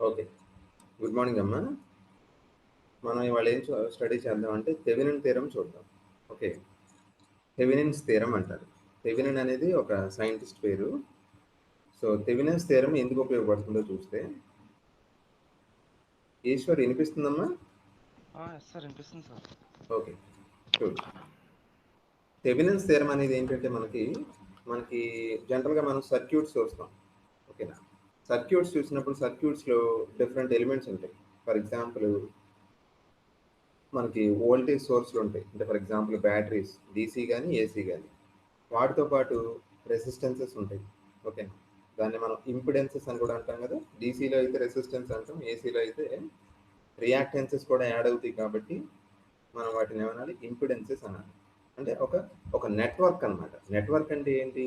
Okay. Good morning అమ్మా. మనం ఇవాళ ఏం స్టడీ చేద్దాం అంటే థెవెనిన్ థియరం చూద్దాం. ఓకే. థెవెనిన్స్ థియరం అంటారు. థెవెనిన్ అనేది ఒక సైంటిస్ట్ పేరు. సో థెవెనిన్స్ థియరం ఎందుకు ఉపయోగపడుతుందో చూస్తే, ఈశ్వర్ వినిపిస్తుందమ్మా? ఎస్ సార్, వినిపిస్తుంది సార్. ఓకే, చూడు. థెవెనిన్స్ థియరం అనేది ఏంటంటే మనకి జనరల్గా మనం సర్క్యూట్స్ చూస్తాం. ఓకేనా? సర్క్యూట్స్ చూసినప్పుడు సర్క్యూట్స్లో డిఫరెంట్ ఎలిమెంట్స్ ఉంటాయి. ఫర్ ఎగ్జాంపుల్ మనకి వోల్టేజ్ సోర్స్లు ఉంటాయి. అంటే ఫర్ ఎగ్జాంపుల్ బ్యాటరీస్, డీసీ కానీ ఏసీ కానీ. వాటితో పాటు రెసిస్టెన్సెస్ ఉంటాయి. ఓకేనా? దాన్ని మనం ఇంపిడెన్సెస్ అని కూడా అంటాం కదా. డీసీలో అయితే రెసిస్టెన్స్ అంటాం, ఏసీలో అయితే రియాక్టెన్సెస్ కూడా యాడ్ అవుతాయి. కాబట్టి మనం వాటిని ఏమనాలి? ఇంపిడెన్సెస్ అనాలి. అంటే ఒక నెట్వర్క్ అనమాట. నెట్వర్క్ అంటే ఏంటి?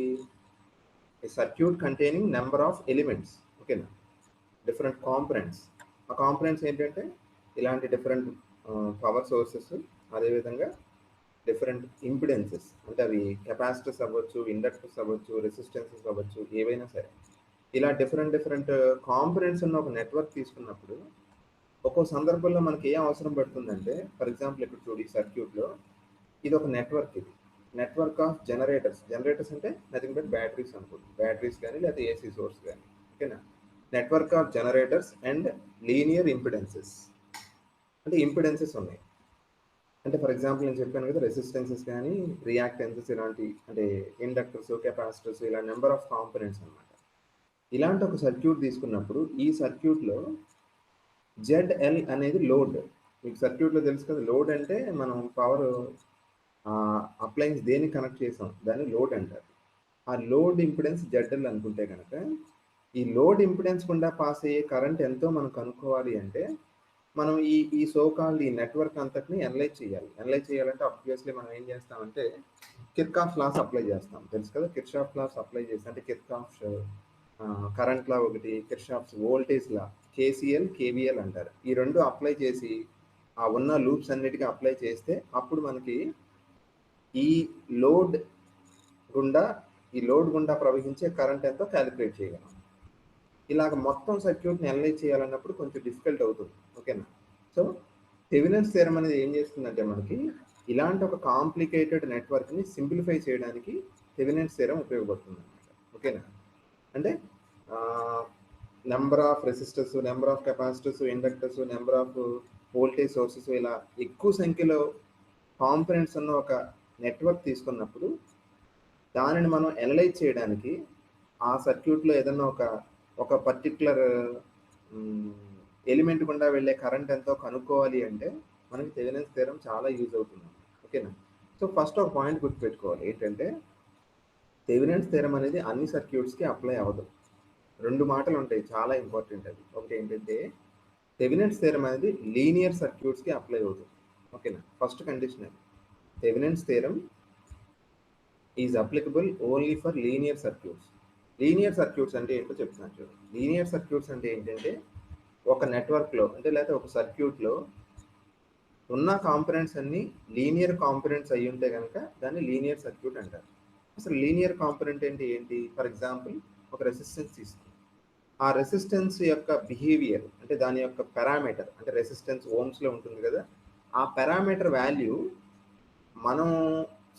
Circuit containing number of elements. ఓకేనా? Different components. ఆ కాంపనెంట్స్ ఏంటంటే ఇలాంటి డిఫరెంట్ పవర్ సోర్సెస్, అదేవిధంగా డిఫరెంట్ ఇంపిడెన్సెస్. అంటే అవి కెపాసిటర్స్ అవ్వచ్చు, ఇండక్టర్స్ అవ్వచ్చు, రెసిస్టెన్సెస్ అవ్వచ్చు, ఏవైనా సరే. ఇలా డిఫరెంట్ కాంపనెంట్స్ ఉన్న ఒక నెట్వర్క్ తీసుకున్నప్పుడు ఒక్కో సందర్భంలో మనకి ఏం అవసరం పడుతుందంటే, ఫర్ ఎగ్జాంపుల్ ఇక్కడ చూడు, ఈ సర్క్యూట్లో ఇది ఒక నెట్వర్క్. ఇది నెట్వర్క్ ఆఫ్ జనరేటర్స్. జనరేటర్స్ అంటే నథింగ్ బట్ బ్యాటరీస్ అనుకోండి. బ్యాటరీస్ కానీ లేకపోతే ఏసీ సోర్స్ కానీ. ఓకేనా? Network of generators and linear impedances. అంటే ఇంపిడెన్సెస్ ఉన్నాయి. అంటే ఫర్ ఎగ్జాంపుల్ నేను చెప్పాను కదా, రెసిస్టెన్సెస్ కానీ రియాక్టెన్సెస్, ఇలాంటి అంటే ఇండక్టర్స్, కెపాసిటర్స్, ఇలా నెంబర్ ఆఫ్ కాంపనెంట్స్ అనమాట. ఇలాంటి ఒక సర్క్యూట్ తీసుకున్నప్పుడు ఈ సర్క్యూట్లో ZL అనేది లోడ్. మీకు సర్క్యూట్లో తెలుసు కదా, లోడ్ అంటే మనం పవర్ అప్లయన్స్ దేనికి కనెక్ట్ చేసాం దాన్ని లోడ్ అంటారు. ఆ లోడ్ ఇంపిడెన్స్ ZL అనుకుంటే కనుక, ఈ లోడ్ ఇంపిడెన్స్ గుండా పాస్ అయ్యే కరెంట్ ఎంతో మనం కనుక్కోవాలి అంటే మనం ఈ సోకాల్డ్ ఈ నెట్వర్క్ అంతటిని అనలైజ్ చేయాలి. అనలైజ్ చేయాలంటే ఆబ్వియస్లీ మనం ఏం చేస్తామంటే కిర్చాఫ్ లాస్ అప్లై చేస్తాం. తెలుసు కదా, కిర్చాఫ్ లాస్ అప్లై చేసి, అంటే కిర్చాఫ్ కరెంట్ లా ఒకటి, Kirchhoff's voltage law, KCL KVL అంటారు. ఈ రెండు అప్లై చేసి ఆ ఉన్న లూప్స్ అన్నిటికీ అప్లై చేస్తే అప్పుడు మనకి ఈ లోడ్ గుండా ప్రవహించే కరెంట్ ఎంతో క్యాలిక్యులేట్ చేయగలం. ఇలాగ మొత్తం సర్క్యూట్ని అనలైజ్ చేయాలన్నప్పుడు కొంచెం డిఫికల్ట్ అవుతుంది. ఓకేనా? సో థెవెనిన్స్ థియరం అనేది ఏం చేస్తుందంటే మనకి ఇలాంటి ఒక కాంప్లికేటెడ్ నెట్వర్క్ని సింప్లిఫై చేయడానికి థెవెనిన్స్ థియరం ఉపయోగపడుతుంది అనమాట. ఓకేనా? అంటే number of resistors, number of capacitors, inductors, number of voltage sources, ఇలా ఎక్కువ సంఖ్యలో కాంపనెంట్స్ ఉన్న ఒక నెట్వర్క్ తీసుకున్నప్పుడు దానిని మనం అనలైజ్ చేయడానికి ఆ సర్క్యూట్లో ఏదన్నా ఒక పర్టిక్యులర్ ఎలిమెంట్ గుండా వెళ్ళే కరెంట్ ఎంతో కనుక్కోవాలి అంటే మనకి థెవెనిన్స్ థియరం చాలా యూజ్ అవుతుంది. ఓకేనా? సో ఫస్ట్ ఒక పాయింట్ గుర్తుపెట్టుకోవాలి, ఏంటంటే థెవెనిన్స్ థియరం అనేది అన్ని సర్క్యూట్స్కి అప్లై అవ్వదు. రెండు మాటలు ఉంటాయి, చాలా ఇంపార్టెంట్ అది. ఒకటి ఏంటంటే థెవెనిన్స్ థియరం అనేది లీనియర్ సర్క్యూట్స్కి అప్లై అవుతుంది. ఓకేనా? ఫస్ట్ కండిషన్ అది. Thevenin's theorem is applicable only for linear circuits. Linear circuits అంటే ఏంటో చెప్తున్నాను చూడండి. లీనియర్ సర్క్యూట్స్ అంటే ఏంటంటే ఒక నెట్వర్క్లో అంటే లేకపోతే ఒక సర్క్యూట్లో ఉన్న కాంపనెంట్స్ అన్ని లీనియర్ కాంపనెంట్స్ అయ్యి ఉంటే కనుక దాన్ని లీనియర్ సర్క్యూట్ అంటారు. అసలు లీనియర్ కాంపనెంట్ అంటే ఏంటి? ఫర్ ఎగ్జాంపుల్ ఒక రెసిస్టెన్స్ తీసుకుంటాం. ఆ రెసిస్టెన్స్ యొక్క బిహేవియర్ అంటే దాని యొక్క పారామీటర్, అంటే రెసిస్టెన్స్ ఓమ్స్లో ఉంటుంది కదా, ఆ పారామీటర్ వాల్యూ మనం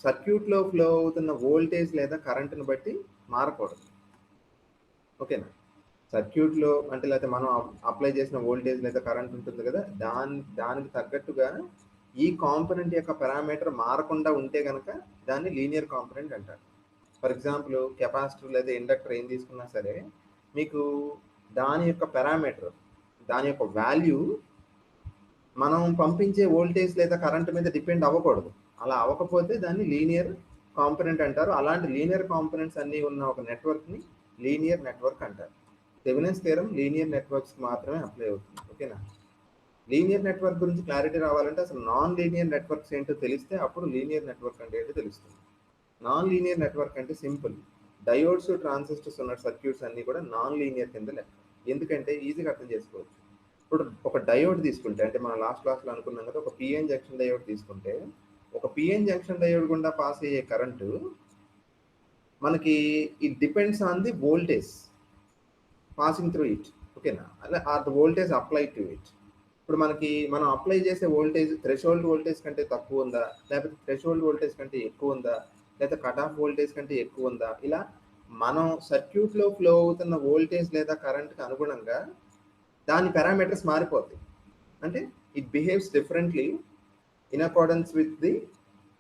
సర్క్యూట్లో ఫ్లో అవుతున్న వోల్టేజ్ లేదా కరెంట్ని బట్టి మారకూడదు. ఓకేనా? సర్క్యూట్లో అంటే లేకపోతే మనం అప్లై చేసిన వోల్టేజ్ లేదా కరెంట్ ఉంటుంది కదా, దానికి తగ్గట్టుగా ఈ కాంపనెంట్ యొక్క పారామీటర్ మారకుండా ఉంటే కనుక దాన్ని లీనియర్ కాంపనెంట్ అంటారు. ఫర్ ఎగ్జాంపుల్ కెపాసిటర్ లేదా ఇండక్టర్ ఏం తీసుకున్నా సరే, మీకు దాని యొక్క పారామీటర్, దాని యొక్క వాల్యూ మనం పంపించే వోల్టేజ్ లేదా కరెంట్ మీద డిపెండ్ అవ్వకూడదు. అలా అవ్వకపోతే దాన్ని లీనియర్ కాంపనెంట్ అంటారు. అలాంటి లీనియర్ కాంపనెంట్స్ అన్నీ ఉన్న ఒక నెట్వర్క్ని లీనియర్ నెట్వర్క్ అంటారు. థెవెనిన్స్ థియరం లీనియర్ నెట్వర్క్స్ మాత్రమే అప్లై అవుతుంది. ఓకేనా? లీనియర్ నెట్వర్క్ గురించి క్లారిటీ రావాలంటే అసలు నాన్ లీనియర్ నెట్వర్క్స్ ఏంటో తెలిస్తే అప్పుడు లీనియర్ నెట్వర్క్ అంటే ఏంటో తెలుస్తుంది. నాన్ లీనియర్ నెట్వర్క్ అంటే సింపుల్, డయోడ్స్, ట్రాన్సిస్టర్స్ ఉన్న సర్క్యూట్స్ అన్నీ కూడా నాన్ లీనియర్ కింద లెక్క. ఎందుకంటే ఈజీగా అర్థం చేసుకోవచ్చు. ఇప్పుడు ఒక డయోడ్ తీసుకుంటే, అంటే మనం లాస్ట్ క్లాస్లో అనుకున్నాం కదా, ఒక పిఎన్ జంక్షన్ డయోడ్ తీసుకుంటే ఒక పిఎన్ జంక్షన్ డయోడ్ గుండా పాస్ అయ్యే కరెంటు మనకి it depends on the voltage passing through it. ఓకేనా? అలా the voltage apply to it. ఇప్పుడు మనం అప్లై చేసే వోల్టేజ్ థ్రెషోల్డ్ వోల్టేజ్ కంటే తక్కువ ఉందా? లేకపోతే థ్రెషోల్డ్ వోల్టేజ్ కంటే ఎక్కువ ఉందా? లేదా కట్ ఆఫ్ వోల్టేజ్ కంటే ఎక్కువ ఉందా? ఇలా మనం సర్క్యూట్‌లో ఫ్లో అవుతున్న వోల్టేజ్ లేదా కరెంట్‌కి అనుగుణంగా దాని పారామీటర్స్ మారిపోతాయి. అంటే it behaves differently in accordance with the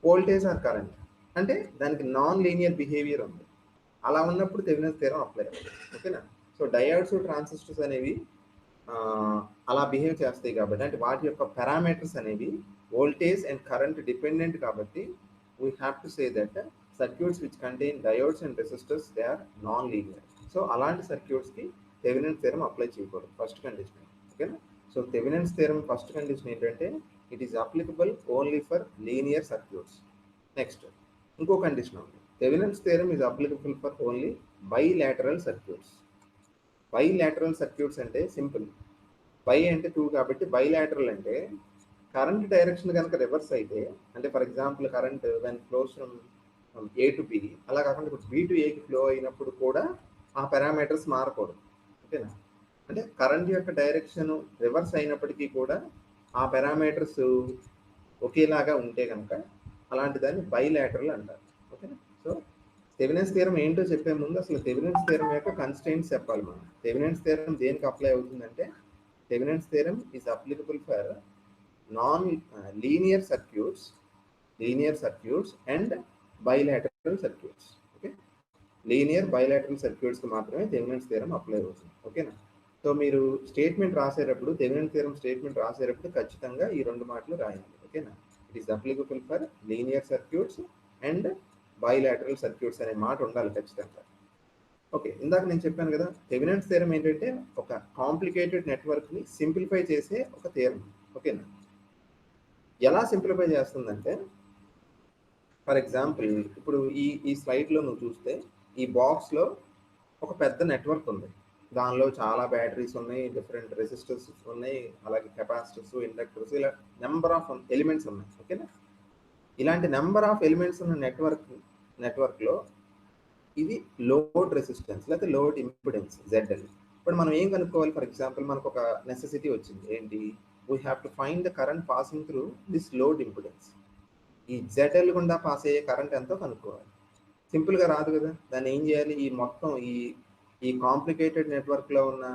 voltage or current. అంటే దానికి నాన్ లీనియర్ బిహేవియర్ ఉంది. అలా ఉన్నప్పుడు థెవెనిన్స్ థియరం అప్లై అవుతుంది. ఓకేనా? సో డయోడ్స్, ట్రాన్సిస్టర్స్ అనేవి అలా బిహేవ్ చేస్తాయి కాబట్టి, అంటే వాటి యొక్క పారామీటర్స్ అనేవి వోల్టేజ్ అండ్ కరెంట్ డిపెండెంట్ కాబట్టి we have to say that circuits which contain diodes and resistors they are non linear. So అలాంటి సర్క్యూట్స్కి థెవెనిన్స్ థియరం అప్లై చేయకూడదు, ఫస్ట్ కండిషన్. ఓకేనా? So Thevenin's theorem first condition ఏంటంటే it is applicable only for linear circuits. Next ఇంకో condition ఉంది. Thevenin's theorem is applicable for only bilateral circuits. Bilateral circuits అంటే simple. Bi అంటే 2 కాబట్టి bilateral అంటే current direction కనుక reverse అయితే, అంటే for example current when flows from A to be, అలా కాకుండా ఇప్పుడు బి టు ఏకి ఫ్లో అయినప్పుడు కూడా ఆ పారామీటర్స్ మారకూడదు. ఓకేనా? అంటే కరెంట్ యొక్క డైరెక్షన్ రివర్స్ అయినప్పటికీ కూడా ఆ పారామీటర్స్ ఒకేలాగా ఉంటే కనుక అలాంటి దాన్ని బైలాటరల్ అంటారు. ఓకేనా? సో థెవెనిన్స్ థియరం ఏంటో చెప్పే ముందు అసలు థెవెనిన్స్ థియరం యొక్క కన్స్ట్రెయింట్స్ చెప్పాలి మనం. థెవెనిన్స్ థియరం దేనికి అప్లై అవుతుందంటే Thevenin's theorem is applicable for non linear circuits and bilateral circuits. Okay, linear bilateral సర్క్యూట్స్కి మాత్రమే థెవెనిన్స్ థియరం అప్లై అవుతుంది. ఓకేనా? సో మీరు స్టేట్మెంట్ రాసేటప్పుడు, థెవెనిన్స్ థియరం స్టేట్మెంట్ రాసేటప్పుడు ఖచ్చితంగా ఈ రెండు మాటలు రాయాలి. ఓకేనా? It is applicable for linear circuits and bilateral circuits అనే మాట ఉండాలి ఖచ్చితంగా. ఓకే, ఇందాక నేను చెప్పాను కదా, థెవెనిన్స్ థియరం ఏంటంటే ఒక కాంప్లికేటెడ్ నెట్వర్క్ని సింప్లిఫై చేసే ఒక థియరం. ఓకేనా? ఎలా సింప్లిఫై చేస్తుందంటే, ఫర్ ఎగ్జాంపుల్ ఇప్పుడు ఈ స్లైడ్లో నువ్వు చూస్తే ఈ బాక్స్లో ఒక పెద్ద నెట్వర్క్ ఉంది. దానిలో చాలా బ్యాటరీస్ ఉన్నాయి, డిఫరెంట్ రెసిస్టర్స్ ఉన్నాయి, అలాగే కెపాసిటర్స్, ఇండక్టర్స్, ఇలా నెంబర్ ఆఫ్ ఎలిమెంట్స్ ఉన్నాయి. ఓకేనా? ఇలాంటి నెంబర్ ఆఫ్ ఎలిమెంట్స్ ఉన్న నెట్వర్క్లో ఇది లోడ్ రెసిస్టెన్స్ లేకపోతే లోడ్ ఇంపిడెన్స్ ZL. ఇప్పుడు మనం ఏం కనుక్కోవాలి? ఫర్ ఎగ్జాంపుల్ మనకు ఒక నెసెసిటీ వచ్చింది. ఏంటి? We have to find the current passing through this load impedance. ఈ ZL గుండా పాస్ అయ్యే కరెంట్ ఎంతో కనుక్కోవాలి. సింపుల్గా రాదు కదా. దాన్ని ఏం చేయాలి? ఈ మొత్తం ఈ కాంప్లికేటెడ్ నెట్వర్క్లో ఉన్న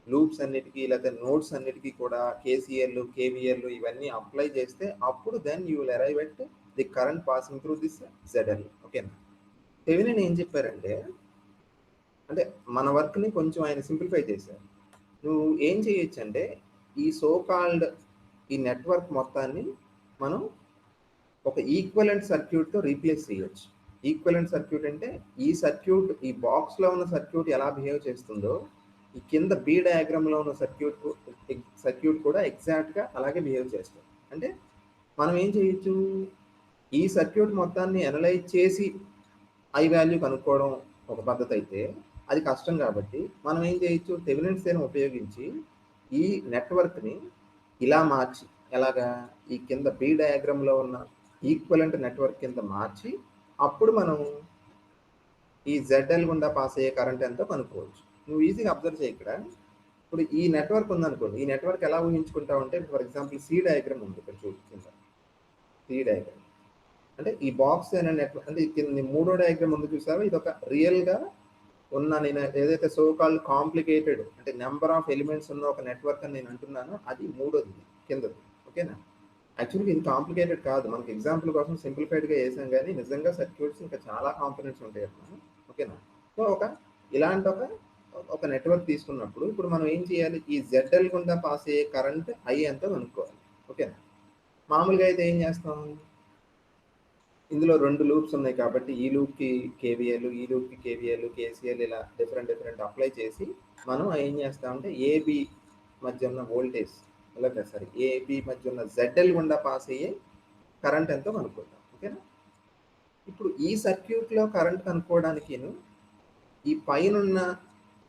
లూప్స్ అన్నిటికీ లేకపోతే నోడ్స్ అన్నిటికీ కూడా KCL, KVL ఇవన్నీ అప్లై చేస్తే అప్పుడు then you will arrive at the current passing through this ZL. ఓకేనా? థెవెనిన్ ఏం చెప్పారంటే, అంటే మన వర్క్ని కొంచెం ఆయన సింప్లిఫై చేశారు. నువ్వు ఏం చేయొచ్చు అంటే ఈ సోకాల్డ్ ఈ నెట్వర్క్ మొత్తాన్ని మనం ఒక ఈక్వలెంట్ సర్క్యూట్తో రీప్లేస్ చేయొచ్చు. ఈక్వలెంట్ సర్క్యూట్ అంటే ఈ సర్క్యూట్, ఈ బాక్స్లో ఉన్న సర్క్యూట్ ఎలా బిహేవ్ చేస్తుందో ఈ కింద బి డయాగ్రామ్లో ఉన్న సర్క్యూట్ కూడా ఎగ్జాక్ట్గా అలాగే బిహేవ్ చేస్తుంది. అంటే మనం ఏం చేయొచ్చు? ఈ సర్క్యూట్ మొత్తాన్ని అనలైజ్ చేసి ఐ వాల్యూ కనుక్కోవడం ఒక పద్ధతి అయితే అది కష్టం కాబట్టి మనం ఏం చేయొచ్చు? థెవెనిన్స్ థియరం ఉపయోగించి ఈ నెట్వర్క్ని ఇలా మార్చి, ఎలాగా? ఈ కింద బి డయాగ్రామ్లో ఉన్న ఈక్వలెంట్ నెట్వర్క్ కింద మార్చి అప్పుడు మనం ఈ ZL గుండా పాస్ అయ్యే కరెంట్ ఎంతో కనుక్కోవచ్చు. నువ్వు ఈజీగా అబ్జర్వ్ చేయి. ఇక్కడ ఇప్పుడు ఈ నెట్వర్క్ ఉందనుకోండి, ఈ నెట్వర్క్ ఎలా ఊహించుకుంటావు అంటే, ఫర్ ఎగ్జాంపుల్ సి డయాగ్రామ్ ఉంది ఇక్కడ చూడు కింద. సి డయాగ్రామ్ అంటే ఈ బాక్స్ అనే నెట్వర్క్, అంటే కింద మూడో డయాగ్రామ్ ఉంది చూసావా? ఇది ఒక రియల్గా ఉన్న, నేను ఏదైతే సో కాల్డ్ కాంప్లికేటెడ్ అంటే నెంబర్ ఆఫ్ ఎలిమెంట్స్ ఉన్న ఒక నెట్వర్క్ అని నేను అంటున్నానో అది మూడోది కిందది. ఓకేనా? యాక్చువల్గా ఇది కాంప్లికేటెడ్ కాదు, మనకి ఎగ్జాంపుల్ కోసం సింప్లిఫైడ్గా వేసాం, కానీ నిజంగా సర్క్యూట్స్ ఇంకా చాలా కాంపోనెంట్స్ ఉంటాయి అన్నమాట. ఓకేనా? సో ఇలాంటి ఒక నెట్వర్క్ తీసుకున్నప్పుడు ఇప్పుడు మనం ఏం చేయాలి? ఈ ZL గుండా పాస్ అయ్యే కరెంట్ I ఎంతో కనుక్కోవాలి. ఓకేనా? మామూలుగా అయితే ఏం చేస్తాం? ఇందులో 2 లూప్స్ ఉన్నాయి కాబట్టి ఈ లూప్కి KVL, ఈ లూప్కి KVL, KCL ఇలా డిఫరెంట్ అప్లై చేసి మనం ఏం చేస్తామంటే AB మధ్య ఉన్న వోల్టేజ్, అలాగే సారీ AB మధ్య ఉన్న ZL గుండా పాస్ అయ్యే కరెంట్ ఎంతో కనుక్కుంటాం. ఓకేనా? ఇప్పుడు ఈ సర్క్యూట్లో కరెంట్ కనుక్కోవడానికి ఈ పైన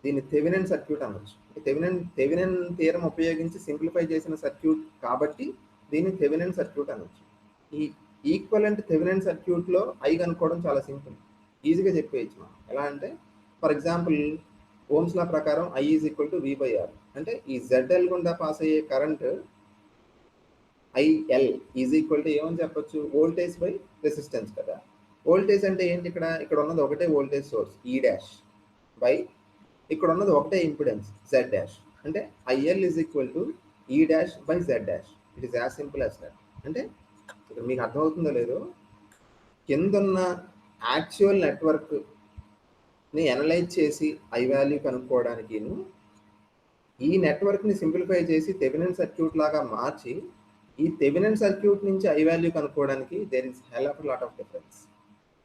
దీన్ని థెవెనిన్ సర్క్యూట్ అనొచ్చు. థెవెనిన్ థియరం ఉపయోగించి సింప్లిఫై చేసిన సర్క్యూట్ కాబట్టి దీన్ని థెవెనిన్ సర్క్యూట్ అనొచ్చు. ఈ ఈక్వలెంట్ థెవెనిన్ సర్క్యూట్లో I కనుక్కోవడం చాలా సింపుల్, ఈజీగా చెప్పేయచ్చు మనం. ఎలా అంటే, ఫర్ ఎగ్జాంపుల్ ఓమ్స్ లా ప్రకారం I is equal to V by R. అంటే ఈ ZL గుండా పాస్ అయ్యే current IL is equal to ఏమని చెప్పొచ్చు, వోల్టేజ్ బై రెసిస్టెన్స్ కదా. వోల్టేజ్ అంటే ఏంటి, ఇక్కడ ఉన్నది ఒకటే voltage source E dash by ఇక్కడ ఉన్నది ఒకటే ఇంపిడెన్స్ Z డాష్. అంటే IL is equal to E dash by Z dash. It is as simple as that. అంటే ఇక్కడ మీకు అర్థమవుతుందో లేదో, కిందన్న యాక్చువల్ నెట్వర్క్ని అనలైజ్ చేసి ఐ వాల్యూ కనుక్కోవడానికి ఈ నెట్వర్క్ని సింప్లిఫై చేసి థెవెనిన్ సర్క్యూట్ లాగా మార్చి ఈ థెవెనిన్ సర్క్యూట్ నుంచి ఐ వాల్యూ కనుక్కోవడానికి there is hell of lot of difference.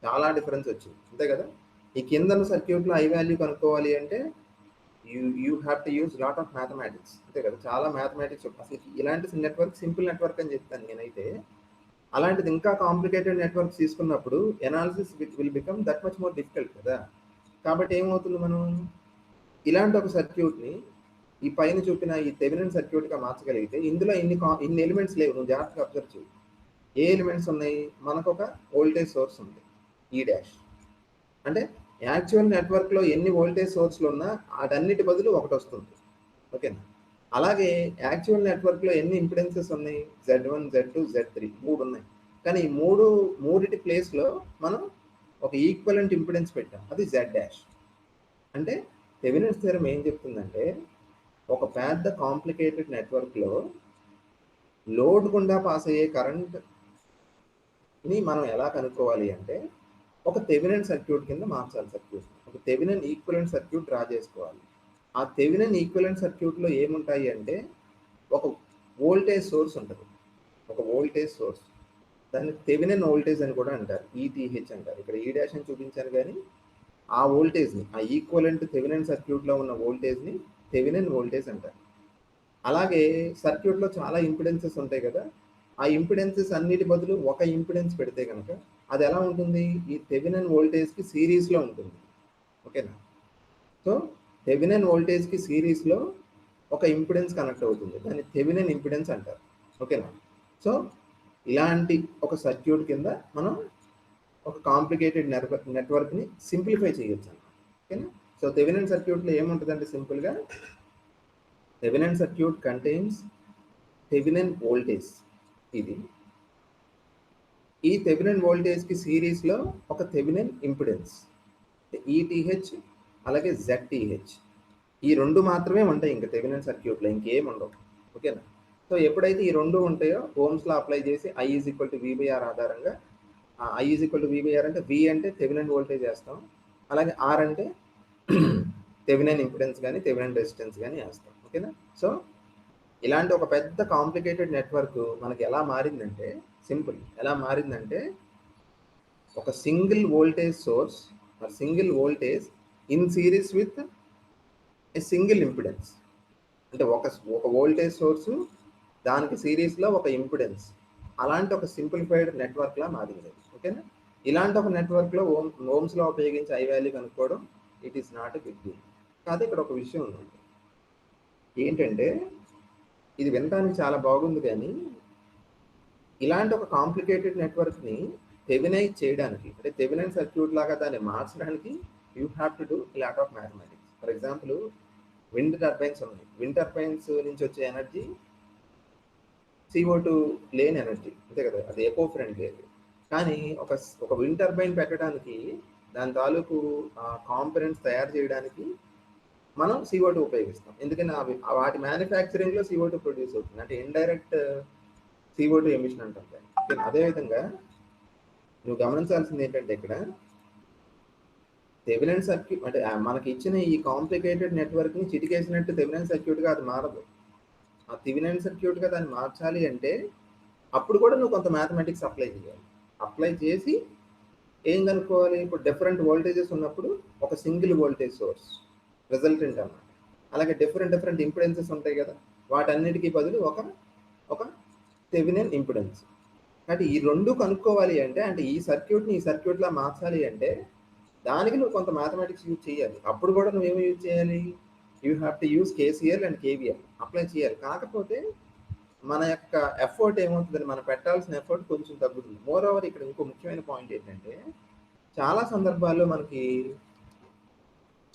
చాలా డిఫరెన్స్ వచ్చింది అంతే కదా. ఈ కింద సర్క్యూట్లో ఐ వాల్యూ కనుక్కోవాలి అంటే you have to use lot of mathematics అంతే కదా. చాలా మ్యాథమెటిక్స్. అసలు ఇలాంటి నెట్వర్క్ సింపుల్ నెట్వర్క్ అని చెప్తాను నేనైతే. అలాంటిది ఇంకా కాంప్లికేటెడ్ నెట్వర్క్స్ తీసుకున్నప్పుడు analysis will become that much more difficult కదా. కాబట్టి ఏమవుతుంది, మనం ఇలాంటి ఒక సర్క్యూట్ని ఈ పైన చూపిన ఈ థెవెనిన్ సర్క్యూట్గా మార్చగలిగితే ఇందులో ఇన్ని ఎలిమెంట్స్ లేవు. నువ్వు జాగ్రత్తగా అబ్జర్వ్ చేయి. ఏ ఎలిమెంట్స్ ఉన్నాయి, మనకు ఒక వోల్టేజ్ సోర్స్ ఉంది ఈ డాష్. అంటే యాక్చువల్ నెట్వర్క్లో ఎన్ని వోల్టేజ్ సోర్స్లు ఉన్నా వాటన్నిటి బదులు ఒకటి వస్తుంది, ఓకేనా. అలాగే యాక్చువల్ నెట్వర్క్లో ఎన్ని ఇంపిడెన్సెస్ ఉన్నాయి, Z1 Z2 Z3 3 ఉన్నాయి. కానీ ఈ మూడిటి ప్లేస్లో మనం ఒక ఈక్వలెంట్ ఇంపిడెన్స్ పెట్టాం, అది Z డాష్. అంటే థెవెనిన్స్ థియరం ఏం చెప్తుందంటే, ఒక పెద్ద కాంప్లికేటెడ్ నెట్వర్క్లో లోడ్ గుండా పాస్ అయ్యే కరెంట్ని మనం ఎలా కనుక్కోవాలి అంటే, ఒక థెవెనిన్ సర్క్యూట్ కింద మార్చాలి సర్క్యూట్. ఒక థెవెనిన్ ఈక్వలెంట్ సర్క్యూట్ డ్రా చేసుకోవాలి. ఆ థెవెనిన్ ఈక్వలెంట్ సర్క్యూట్లో ఏముంటాయి అంటే, ఒక వోల్టేజ్ సోర్స్ ఉంటుంది, ఒక వోల్టేజ్ సోర్స్. దాన్ని థెవెనిన్ వోల్టేజ్ అని కూడా అంటారు, ETH అంటారు. ఇక్కడ ఈ డాష్ అని చూపించాను కానీ ఆ వోల్టేజ్ని, ఆ ఈక్వలెంట్ థెవెనిన్ సర్క్యూట్లో ఉన్న వోల్టేజ్ని థెవెనిన్ వోల్టేజ్ అంటారు. అలాగే సర్క్యూట్లో చాలా ఇంపిడెన్సెస్ ఉంటాయి కదా. ఆ ఇంపిడెన్సెస్ అన్నిటి బదులు ఒక ఇంపిడెన్స్ పెడితే కనుక అది ఎలా ఉంటుంది, ఈ థెవెనిన్ వోల్టేజ్కి సిరీస్లో ఉంటుంది, ఓకేనా. సో థెవెనిన్ వోల్టేజ్కి సిరీస్లో ఒక ఇంపిడెన్స్ కనెక్ట్ అవుతుంది, దాన్ని థెవెనిన్ ఇంపిడెన్స్ అంటారు, ఓకేనా. సో ఇలాంటి ఒక సర్క్యూట్ కింద మనం ఒక కాంప్లికేటెడ్ నెట్వర్క్ని సింప్లిఫై చేయొచ్చు అన్నమాట, ఓకేనా. సో థెవెనిన్ సర్క్యూట్లో ఏముంటుందంటే సింపుల్గా, Thevenin circuit contains Thevenin voltage. ఇది ఈ థెవెనిన్ వోల్టేజ్కి సిరీస్లో ఒక థెవెనిన్ ఇంపిడెన్స్ ETH అలాగే ZTH. ఈ రెండు మాత్రమే ఉంటాయి ఇంకా థెవెనిన్ సర్క్యూట్లో, ఇంకేం ఉండవు, ఓకేనా. సో ఎప్పుడైతే ఈ రెండు ఉంటాయో ఓమ్స్లో అప్లై చేసి I is equal to V by R ఆధారంగా, I is equal to V by R అంటే V అంటే థెవెనిన్ వోల్టేజ్ వేస్తాం, అలాగే R అంటే థెవెనిన్ ఇంపిడెన్స్ కానీ థెవెనిన్ రెసిస్టెన్స్ కానీ వేస్తాం, ఓకేనా. సో ఇలాంటి ఒక పెద్ద కాంప్లికేటెడ్ నెట్వర్క్ మనకి ఎలా మారిందంటే, సింపుల్ ఎలా మారిందంటే, ఒక single voltage source single voltage in series with a single impedance. అంటే ఒక వోల్టేజ్ సోర్సు దానికి సిరీస్లో ఒక ఇంపిడెన్స్, అలాంటి ఒక సింప్లిఫైడ్ నెట్వర్క్లా మారింది, ఓకేనా. ఇలాంటి ఒక నెట్వర్క్లో ఓమ్స్లో ఉపయోగించి ఐ వాల్యూ కనుక్కోవడం it is not a big deal. కాదు, ఇక్కడ ఒక విషయం ఉంది ఏంటంటే, ఇది వినడానికి చాలా బాగుంది కానీ ఇలాంటి ఒక కాంప్లికేటెడ్ నెట్వర్క్ని థెవెనైజ్ చేయడానికి, అంటే థెవెనిన్ సర్క్యూట్ లాగా దాన్ని మార్చడానికి you have to do lot of mathematics. For example wind turbines ఉన్నాయి. విండ్ టర్బైన్స్ నుంచి వచ్చే ఎనర్జీ CO2 లేని ఎనర్జీ అంతే కదా, అది ఎకో ఫ్రెండ్లీ. కానీ ఒక విండ్ టర్బైన్ పెట్టడానికి దాని తాలూకు కాంపోనెంట్స్ తయారు చేయడానికి మనం CO2 ఉపయోగిస్తాం. ఎందుకని వాటి మ్యానుఫ్యాక్చరింగ్లో CO2 ప్రొడ్యూస్ అవుతుంది, అంటే ఇండైరెక్ట్ CO2 ఎమిషన్ అంటాం. అదేవిధంగా నువ్వు గమనించాల్సింది ఏంటంటే, ఇక్కడ థెవెనిన్ సర్క్యూట్ అంటే మనకి ఇచ్చిన ఈ కాంప్లికేటెడ్ నెట్వర్క్ని చిటికేసినట్టు థెవెనిన్ సర్క్యూట్గా అది మారదు. ఆ థెవెనిన్ సర్క్యూట్గా దాన్ని మార్చాలి అంటే అప్పుడు కూడా నువ్వు కొంత మ్యాథమెటిక్స్ అప్లై చేయాలి. అప్లై చేసి ఏం కనుక్కోవాలి, ఇప్పుడు డిఫరెంట్ వోల్టేజెస్ ఉన్నప్పుడు ఒక సింగిల్ వోల్టేజ్ సోర్స్ రిజల్టెంట్ అన్నమాట. అలాగే డిఫరెంట్ ఇంపిడెన్సెస్ ఉంటాయి కదా, వాటన్నిటికీ బదులు ఒక థెవెనిన్ ఇంపిడెన్స్. కాబట్టి ఈ రెండు కనుక్కోవాలి అంటే ఈ సర్క్యూట్ని ఈ సర్క్యూట్లా మార్చాలి అంటే దానికి నువ్వు కొంత మ్యాథమెటిక్స్ యూజ్ చేయాలి. అప్పుడు కూడా నువ్వేమో యూజ్ చేయాలి, you have to use KCL and KVL apply చేయాలి. కాకపోతే మన యొక్క ఎఫర్ట్ ఏమవుతుందని, మనం పెట్టాల్సిన ఎఫర్ట్ కొంచెం తగ్గుతుంది. మోర్ ఓవర్ ఇక్కడ ఇంకో ముఖ్యమైన పాయింట్ ఏంటంటే, చాలా సందర్భాల్లో మనకి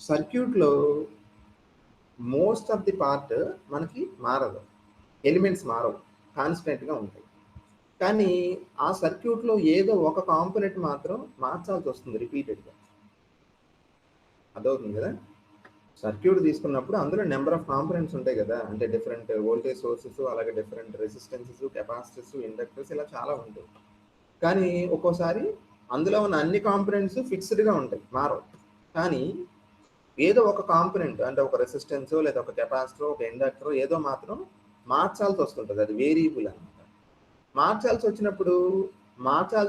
సర్క్యూట్లో మోస్ట్ ఆఫ్ ది పార్ట్ మనకి మారదు, ఎలిమెంట్స్ మారవు, కాన్స్టెంట్గా ఉంటాయి. కానీ ఆ సర్క్యూట్లో ఏదో ఒక కాంపోనెంట్ మాత్రం మార్చాల్సి వస్తుంది రిపీటెడ్గా. అదవుతుంది కదా. సర్క్యూట్ తీసుకున్నప్పుడు అందులో నెంబర్ ఆఫ్ కాంపోనెంట్స్ ఉంటాయి కదా, అంటే డిఫరెంట్ వోల్టేజ్ సోర్సెస్, అలాగే డిఫరెంట్ రెసిస్టెన్సెస్, కెపాసిటర్స్, ఇండక్టర్స్, ఇలా చాలా ఉంటాయి. కానీ ఒక్కోసారి అందులో ఉన్న అన్ని కాంపోనెంట్స్ ఫిక్స్డ్గా ఉంటాయి, మారవు. కానీ ఏదో ఒక కాంపోనెంట్, అంటే ఒక రెసిస్టెన్స్ లేదా ఒక కెపాసిటర్, ఒక ఇండక్టర్, ఏదో మాత్రం మార్చాల్సి వస్తుంటుంది. అది వేరియబుల్ అనమాట. మార్చాల్సి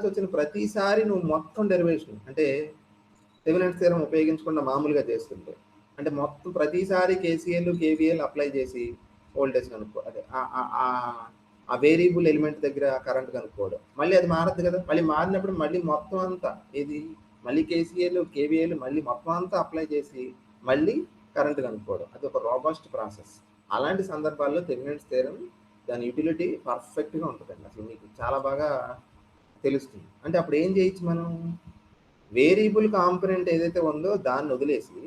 వచ్చిన ప్రతిసారి నువ్వు మొత్తం డెరివేషన్, అంటే థెవెనిన్స్ థియరం ఉపయోగించకుండా మామూలుగా చేస్తుంటే, అంటే మొత్తం ప్రతిసారి కేసీఎల్ కేవీఎల్ అప్లై చేసి వోల్టేజ్ కనుక్కో, అదే ఆ వేరియబుల్ ఎలిమెంట్ దగ్గర కరెంట్ కనుక్కోవడం, మళ్ళీ అది మారద్దు కదా. మళ్ళీ మారినప్పుడు మళ్ళీ మొత్తం అంతా ఇది మళ్ళీ కేసీఎల్ కేవీఎల్ మళ్ళీ మొత్తం అంతా అప్లై చేసి మళ్ళీ కరెంట్ కనుక్కోవడం, అది ఒక రోబస్ట్ ప్రాసెస్. అలాంటి సందర్భాల్లో థెవెనిన్స్ థియరం దాని యూటిలిటీ పర్ఫెక్ట్గా ఉంటుందండి. అసలు మీకు చాలా బాగా తెలుస్తుంది. అంటే అప్పుడు ఏం చేయొచ్చు, మనం వేరియబుల్ కాంపోనెంట్ ఏదైతే ఉందో దాన్ని వదిలేసి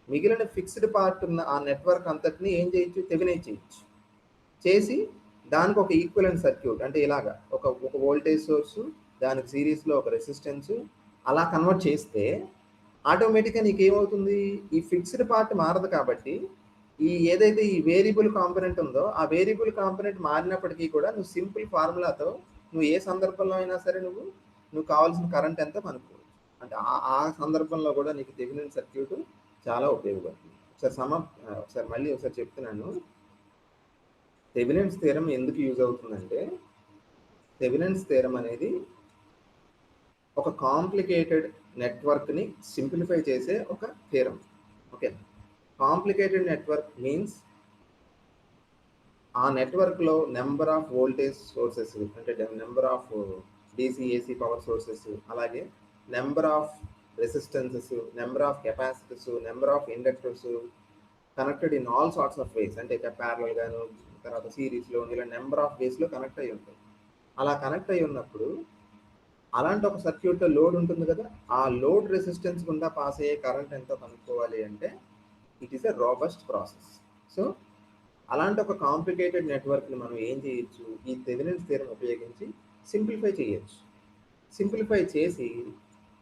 మిగిలిన ఫిక్స్డ్ పార్ట్ ఉన్న ఆ నెట్వర్క్ అంతటిని ఏం చేయొచ్చు, థెవెనైజ్ చేయొచ్చు. చేసి దానికి ఒక ఈక్వలెంట్ సర్క్యూట్, అంటే ఇలాగా ఒక వోల్టేజ్ సోర్సు, దానికి సిరీస్లో ఒక రెసిస్టెన్స్, అలా కన్వర్ట్ చేస్తే ఆటోమేటిక్గా నీకు ఏమవుతుంది, ఈ ఫిక్స్డ్ పార్ట్ మారదు కాబట్టి ఏదైతే ఈ వేరియబుల్ కాంపోనెంట్ ఉందో ఆ వేరియబుల్ కాంపోనెంట్ మారినప్పటికీ కూడా నువ్వు సింపుల్ ఫార్ములాతో నువ్వు ఏ సందర్భంలో అయినా సరే నువ్వు కావాల్సిన కరెంట్ ఎంతో కనుక్కోవచ్చు. అంటే ఆ సందర్భంలో కూడా నీకు థెవెనిన్ సర్క్యూట్ చాలా ఉపయోగపడుతుంది. ఒకసారి మళ్ళీ చెప్తున్నాను. థెవెనిన్స్ థియరం ఎందుకు యూజ్ అవుతుందంటే, థెవెనిన్స్ థియరం అనేది ఒక కాంప్లికేటెడ్ నెట్వర్క్ని సింప్లిఫై చేసే ఒక theorem. Okay, complicated network means ఆ నెట్వర్క్లో నెంబర్ ఆఫ్ వోల్టేజ్ సోర్సెస్, అంటే number of DC AC power sources, అలాగే number of resistances, number of capacitors, number of inductors connected in all sorts of ways, అంటే parallel గాను, తర్వాత సిరీస్లో, ఇలా number of వేస్లో connect అయి ఉంటాయి. అలా కనెక్ట్ అయి ఉన్నప్పుడు అలాంటి ఒక సర్క్యూట్లో లోడ్ ఉంటుంది కదా, ఆ లోడ్ రెసిస్టెన్స్ గుండా పాస్ అయ్యే కరెంట్ ఎంతో కనుక్కోవాలి అంటే it is a robust process. So అలాంటి ఒక కాంప్లికేటెడ్ నెట్వర్క్ని మనం ఏం చేయొచ్చు, ఈ థెవెనిన్స్ థియరం ఉపయోగించి సింప్లిఫై చేయొచ్చు. సింప్లిఫై చేసి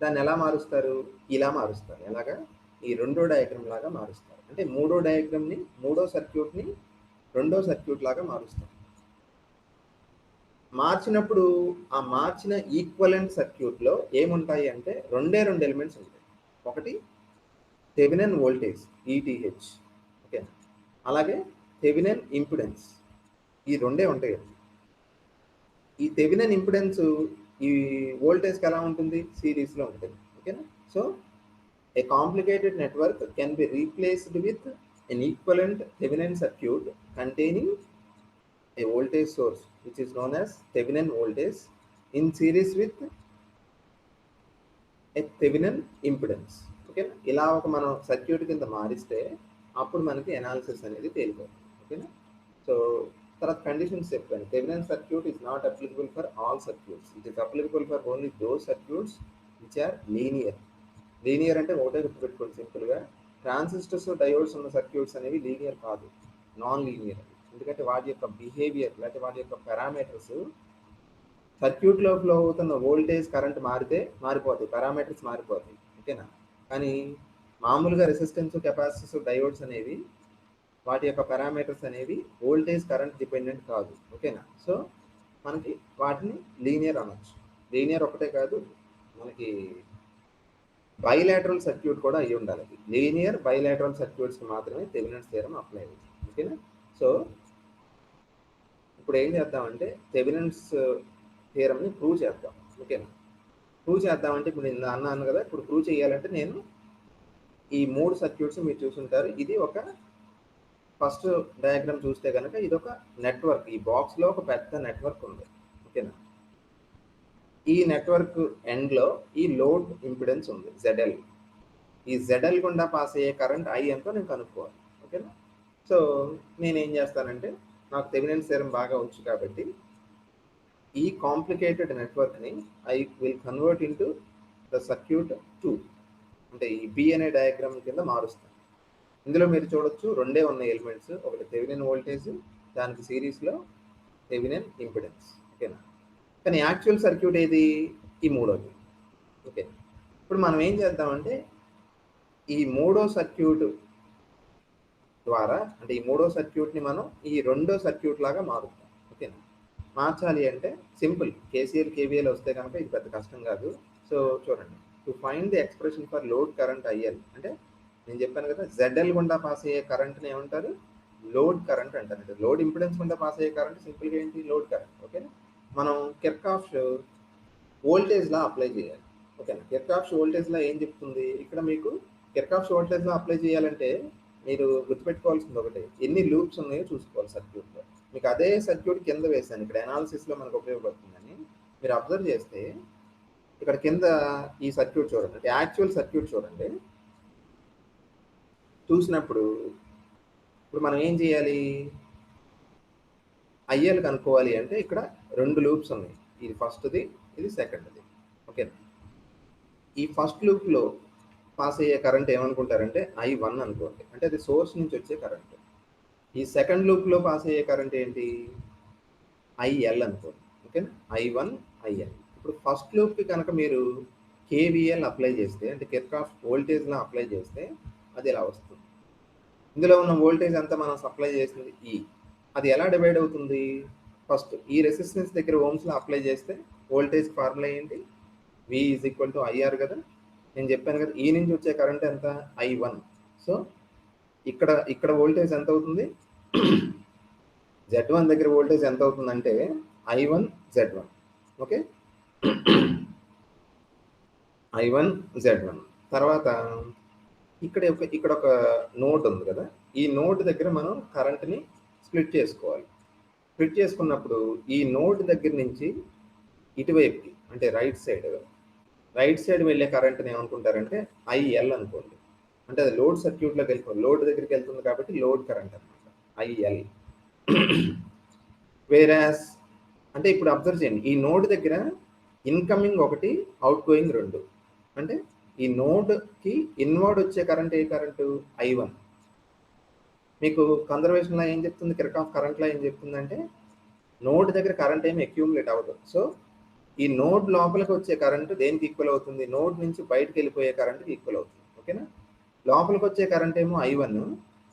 దాన్ని ఎలా మారుస్తారు, ఇలా మారుస్తారు. ఎలాగా, ఈ రెండో డయాగ్రామ్ లాగా మారుస్తారు. అంటే మూడో డయాగ్రామ్ని, మూడో సర్క్యూట్ని రెండో సర్క్యూట్ లాగా మారుస్తారు. మార్చినప్పుడు ఆ మార్చిన ఈక్వలెంట్ సర్క్యూట్లో ఏముంటాయి అంటే రెండు ఎలిమెంట్స్ ఉంటాయి. ఒకటి థెవెనిన్ వోల్టేజ్ ఈటీహెచ్, ఓకే, అలాగే థెవెనిన్ ఇంపిడెన్స్, ఈ రెండే ఉంటాయి. ఈ థెవెనిన్ ఇంపిడెన్స్ ఈ వోల్టేజ్కి ఎలా ఉంటుంది, సిరీస్లో ఉంటుంది. ఓకేనా. So a complicated network can be replaced with an equivalent Thevenin circuit containing a voltage source which is known as Thevenin voltage in series with a Thevenin impedance. ఓకేనా. ఇలా ఒక మనం సర్క్యూట్ కింద మారిస్తే అప్పుడు మనకి ఎనాలిసిస్ అనేది తేలిపోతుంది. ఓకేనా. సో తర్వాత కండిషన్స్ చెప్పాను. Thevenin circuit is not applicable for all circuits. It is applicable for only those circuits which are linear. Linear అంటే ఒకటే గుర్తుపెట్టుకోండి సింపుల్గా, ట్రాన్సిస్టర్స్ డయోడ్స్ ఉన్న సర్క్యూట్స్ అనేవి లీనియర్ కాదు, నాన్ లీనియర్. ఎందుకంటే వాటి యొక్క బిహేవియర్ లేకపోతే వాటి యొక్క పారామీటర్స్ సర్క్యూట్లో ఫ్లో అవుతున్న వోల్టేజ్ కరెంట్ మారితే మారిపోతాయి, పారామీటర్స్ మారిపోతాయి. ఓకేనా. కానీ మామూలుగా రెసిస్టెన్స్, కెపాసిటర్స్, డయోడ్స్ అనేవి వాటి యొక్క పారామీటర్స్ అనేవి వోల్టేజ్ కరెంట్ డిపెండెంట్ కాదు. ఓకేనా. సో మనకి వాటిని లీనియర్ అనొచ్చు. లీనియర్ ఒకటే కాదు, మనకి బైలాటరల్ సర్క్యూట్ కూడా అయ్యి ఉండాలి. లీనియర్ బైలాటరల్ సర్క్యూట్స్కి మాత్రమే థెవెనిన్స్ థియరం అప్లై అవుతుంది. ఓకేనా. సో ఇప్పుడు ఏం చేద్దామంటే థెవెనిన్స్ థియరంని ప్రూవ్ చేద్దాం. ఓకేనా. ప్రూవ్ చేద్దామంటే ఇప్పుడు నేను అన్నాను కదా, ఇప్పుడు ప్రూవ్ చేయాలంటే నేను ఈ మూడు సర్క్యూట్స్ మీరు చూసుంటారు. ఇది ఒక ఫస్ట్ డయాగ్రామ్ చూస్తే కనుక ఇది ఒక నెట్వర్క్. ఈ బాక్స్లో ఒక పెద్ద నెట్వర్క్ ఉంది. ఓకేనా. ఈ నెట్వర్క్ ఎండ్లో ఈ లోడ్ ఇంపిడెన్స్ ఉంది ZL. ఈ ZL గుండా పాస్ అయ్యే కరెంట్ I ఎంతో నేను కనుక్కోవాలి. ఓకేనా. సో నేనేం చేస్తానంటే, నాకు థెవెనిన్స్ థియరం బాగా వచ్చు కాబట్టి ఈ కాంప్లికేటెడ్ నెట్వర్క్ని I will convert into the circuit 2, అంటే ఈ B అనే డయాగ్రామ్ కింద మారుస్తాను. ఇందులో మీరు చూడొచ్చు రెండే ఉన్నాయి ఎలిమెంట్స్, ఒకటి థెవెనిన్ వోల్టేజ్, దానికి సిరీస్లో థెవెనిన్ ఇంపిడెన్స్. ఓకేనా? కానీ యాక్చువల్ సర్క్యూట్ ఏది? ఈ మూడోది. ఓకే, ఇప్పుడు మనం ఏం చేద్దామంటే ఈ మూడో సర్క్యూట్ ద్వారా, అంటే ఈ మూడో సర్క్యూట్ని మనం ఈ రెండో సర్క్యూట్ లాగా మారుస్తాం. ఓకేనా? మార్చాలి అంటే సింపుల్, కేసీఎల్ కేవీఎల్ వస్తే కనుక ఇది పెద్ద కష్టం కాదు. సో చూడండి, to find the expression for load current IL, అంటే నేను చెప్పాను కదా జెడ్ఎల్ గుండా పాస్ అయ్యే కరెంట్ని ఏమంటారు? లోడ్ కరెంట్ అంటారు. లోడ్ ఇంపిడెన్స్ గుండా పాస్ అయ్యే కరెంట్ సింపుల్గా ఏంటి? Load current. ఓకేనా? మనం కిర్చాఫ్ వోల్టేజ్ లా అప్లై చేయాలి. ఓకేనా? కిర్చాఫ్ వోల్టేజ్ లా ఏం చెప్తుంది? ఇక్కడ మీకు కిర్చాఫ్ వోల్టేజ్ లా అప్లై చేయాలంటే మీరు గుర్తుపెట్టుకోవాల్సింది ఒకటి, ఎన్ని లూప్స్ ఉన్నాయో చూసుకోవాలి సర్క్యూట్లో. మీకు అదే సర్క్యూట్ కింద వేసాను, ఇక్కడ అనాలిసిస్లో మనకు ఉపయోగపడుతుందని. మీరు అబ్జర్వ్ చేస్తే ఇక్కడ కింద ఈ సర్క్యూట్ చూడండి, అంటే యాక్చువల్ సర్క్యూట్ చూడండి. చూసినప్పుడు ఇప్పుడు మనం ఏం చేయాలి? ఐఎల్ కనుక్కోవాలి అంటే ఇక్కడ రెండు లూప్స్ ఉన్నాయి, ఇది ఫస్ట్ది, ఇది సెకండ్ది. ఓకే, ఈ ఫస్ట్ లూప్లో పాస్ అయ్యే కరెంట్ ఏమనుకుంటారంటే I1 అనుకోండి, అంటే అది సోర్స్ నుంచి వచ్చే కరెంట్. ఈ సెకండ్ లూప్లో పాస్ అయ్యే కరెంట్ ఏంటి? IL అనుకోండి. ఓకేనా? I1 IL. ఇప్పుడు ఫస్ట్ లూప్కి కనుక మీరు KVL అప్లై చేస్తే, అంటే కిర్చాఫ్ వోల్టేజ్లో అప్లై చేస్తే అది ఎలా వస్తుంది? ఇందులో ఉన్న వోల్టేజ్ అంతా మనం సప్లై చేసింది E, అది ఎలా డివైడ్ అవుతుంది? ఫస్ట్ ఈ రెసిస్టెన్స్ దగ్గర ఓమ్స్లో అప్లై చేస్తే వోల్టేజ్ ఫార్ములా ఏంటి? V = IR కదా. నేను చెప్పాను కదా, ఈ నుంచి వచ్చే కరెంట్ ఎంత? I1. సో ఇక్కడ వోల్టేజ్ ఎంత అవుతుంది? Z1 దగ్గర వోల్టేజ్ ఎంత అవుతుందంటే I1 Z1. Okay, I1 Z1. తర్వాత ఇక్కడ ఒక నోడ్ ఉంది కదా, ఈ నోడ్ దగ్గర మనం కరెంట్ని స్ప్లిట్ చేసుకోవాలి. స్ప్లిట్ చేసుకున్నప్పుడు ఈ నోడ్ దగ్గర నుంచి ఇటువైపుకి, అంటే రైట్ సైడ్ వెళ్ళే కరెంట్ని ఏమనుకుంటారంటే IL అనుకోండి. అంటే అది లోడ్ సర్క్యూట్లోకి వెళ్ళిపోతుంది, లోడ్ దగ్గరికి వెళ్తుంది కాబట్టి లోడ్ కరెంట్ అనమాట IL. వేరాస్ అంటే ఇప్పుడు అబ్జర్వ్ చేయండి, ఈ నోడ్ దగ్గర ఇన్కమింగ్ ఒకటి, అవుట్ గోయింగ్ రెండు. అంటే ఈ నోడ్కి ఇన్వర్డ్ వచ్చే కరెంట్ ఏ కరెంటు? I1. మీకు కన్జర్వేషన్లో ఏం చెప్తుంది? కిర్చాఫ్ కరెంట్లో ఏం చెప్తుందంటే నోడ్ దగ్గర కరెంట్ ఏమి అక్యూములేట్ అవ్వదు. సో ఈ నోడ్ లోపలికి వచ్చే కరెంట్ దేనికి ఈక్వల్ అవుతుంది? నోడ్ నుంచి బయటకు వెళ్ళిపోయే కరెంట్కి ఈక్వల్ అవుతుంది. ఓకేనా? లోపలికి వచ్చే కరెంట్ ఏమో I1,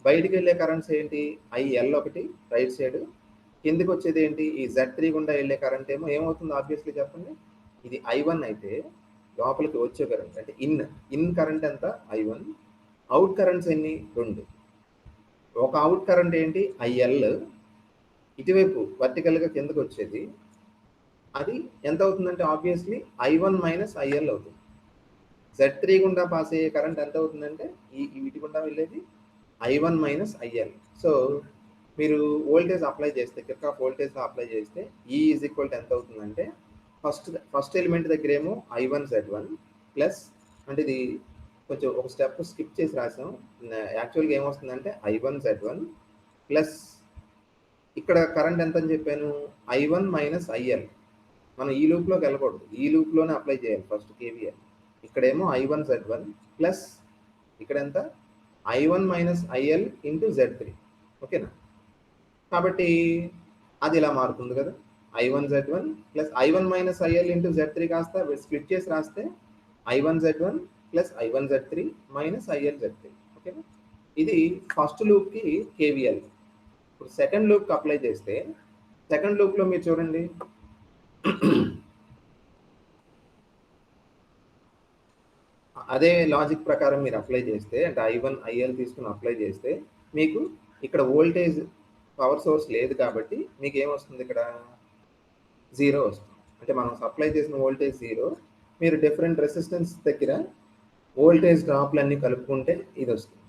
బయటికి వెళ్ళే కరెంట్స్ ఏంటి? IL ఒకటి రైట్ సైడ్, కిందికి వచ్చేది ఏంటి? ఈ Z3 గుండా వెళ్ళే కరెంట్ ఏమో ఏమవుతుంది? ఆబ్వియస్లీ చెప్పండి, ఇది I1 అయితే లోపలికి వచ్చే కరెంట్ అంటే ఇన్ కరెంట్ ఎంత? I1. అవుట్ కరెంట్స్ ఎన్ని? రెండు. ఒక అవుట్ కరెంట్ ఏంటి? IL, ఇటువైపు వర్టికల్గా కిందకు వచ్చేది, అది ఎంత అవుతుందంటే ఆబ్వియస్లీ I1 - IL అవుతుంది. Z3 గుండా పాస్ అయ్యే కరెంట్ ఎంత అవుతుందంటే వీటి గుండా వెళ్ళేది I1 - IL. సో మీరు వోల్టేజ్ అప్లై చేస్తే, కిర్చాఫ్ వోల్టేజ్ అప్లై చేస్తే E = ఎంత అవుతుందంటే ఫస్ట్ ఎలిమెంట్ దగ్గర ఏమో I1 Z1 ప్లస్, అంటే ఇది కొంచెం ఒక స్టెప్ స్కిప్ చేసి రాసాం. యాక్చువల్గా ఏమొస్తుందంటే I1 Z1 ప్లస్ ఇక్కడ కరెంట్ ఎంత అని చెప్పాను? I1 - IL. మనం ఈ లూప్లోకి వెళ్ళకూడదు, ఈ లూప్లోనే అప్లై చేయాలి ఫస్ట్ KVL. ఇక్కడేమో I1 Z1 ప్లస్ ఇక్కడ ఎంత? I1 - IL into Z3. ఓకేనా? కాబట్టి అది ఇలా మారుతుంది కదా, I1 Z1 plus I1 - IL into Z3 కాస్త స్ప్లిట్ చేసి రాస్తే I1 Z1 plus I1 Z3 minus IL Z3. ఓకేనా? ఇది ఫస్ట్ లూప్కి KVL. ఇప్పుడు సెకండ్ లూప్కి అప్లై చేస్తే, సెకండ్ లూప్లో మీరు చూడండి, అదే లాజిక్ ప్రకారం మీరు అప్లై చేస్తే, అంటే I1 IL తీసుకుని అప్లై చేస్తే మీకు ఇక్కడ వోల్టేజ్ పవర్ సోర్స్ లేదు కాబట్టి మీకు ఏమొస్తుంది? ఇక్కడ 0 వస్తుంది. అంటే మనం సప్లై చేసిన వోల్టేజ్ 0, మీరు డిఫరెంట్ రెసిస్టెన్స్ దగ్గర వోల్టేజ్ డ్రాప్లన్నీ కలుపుకుంటే ఇది వస్తుంది.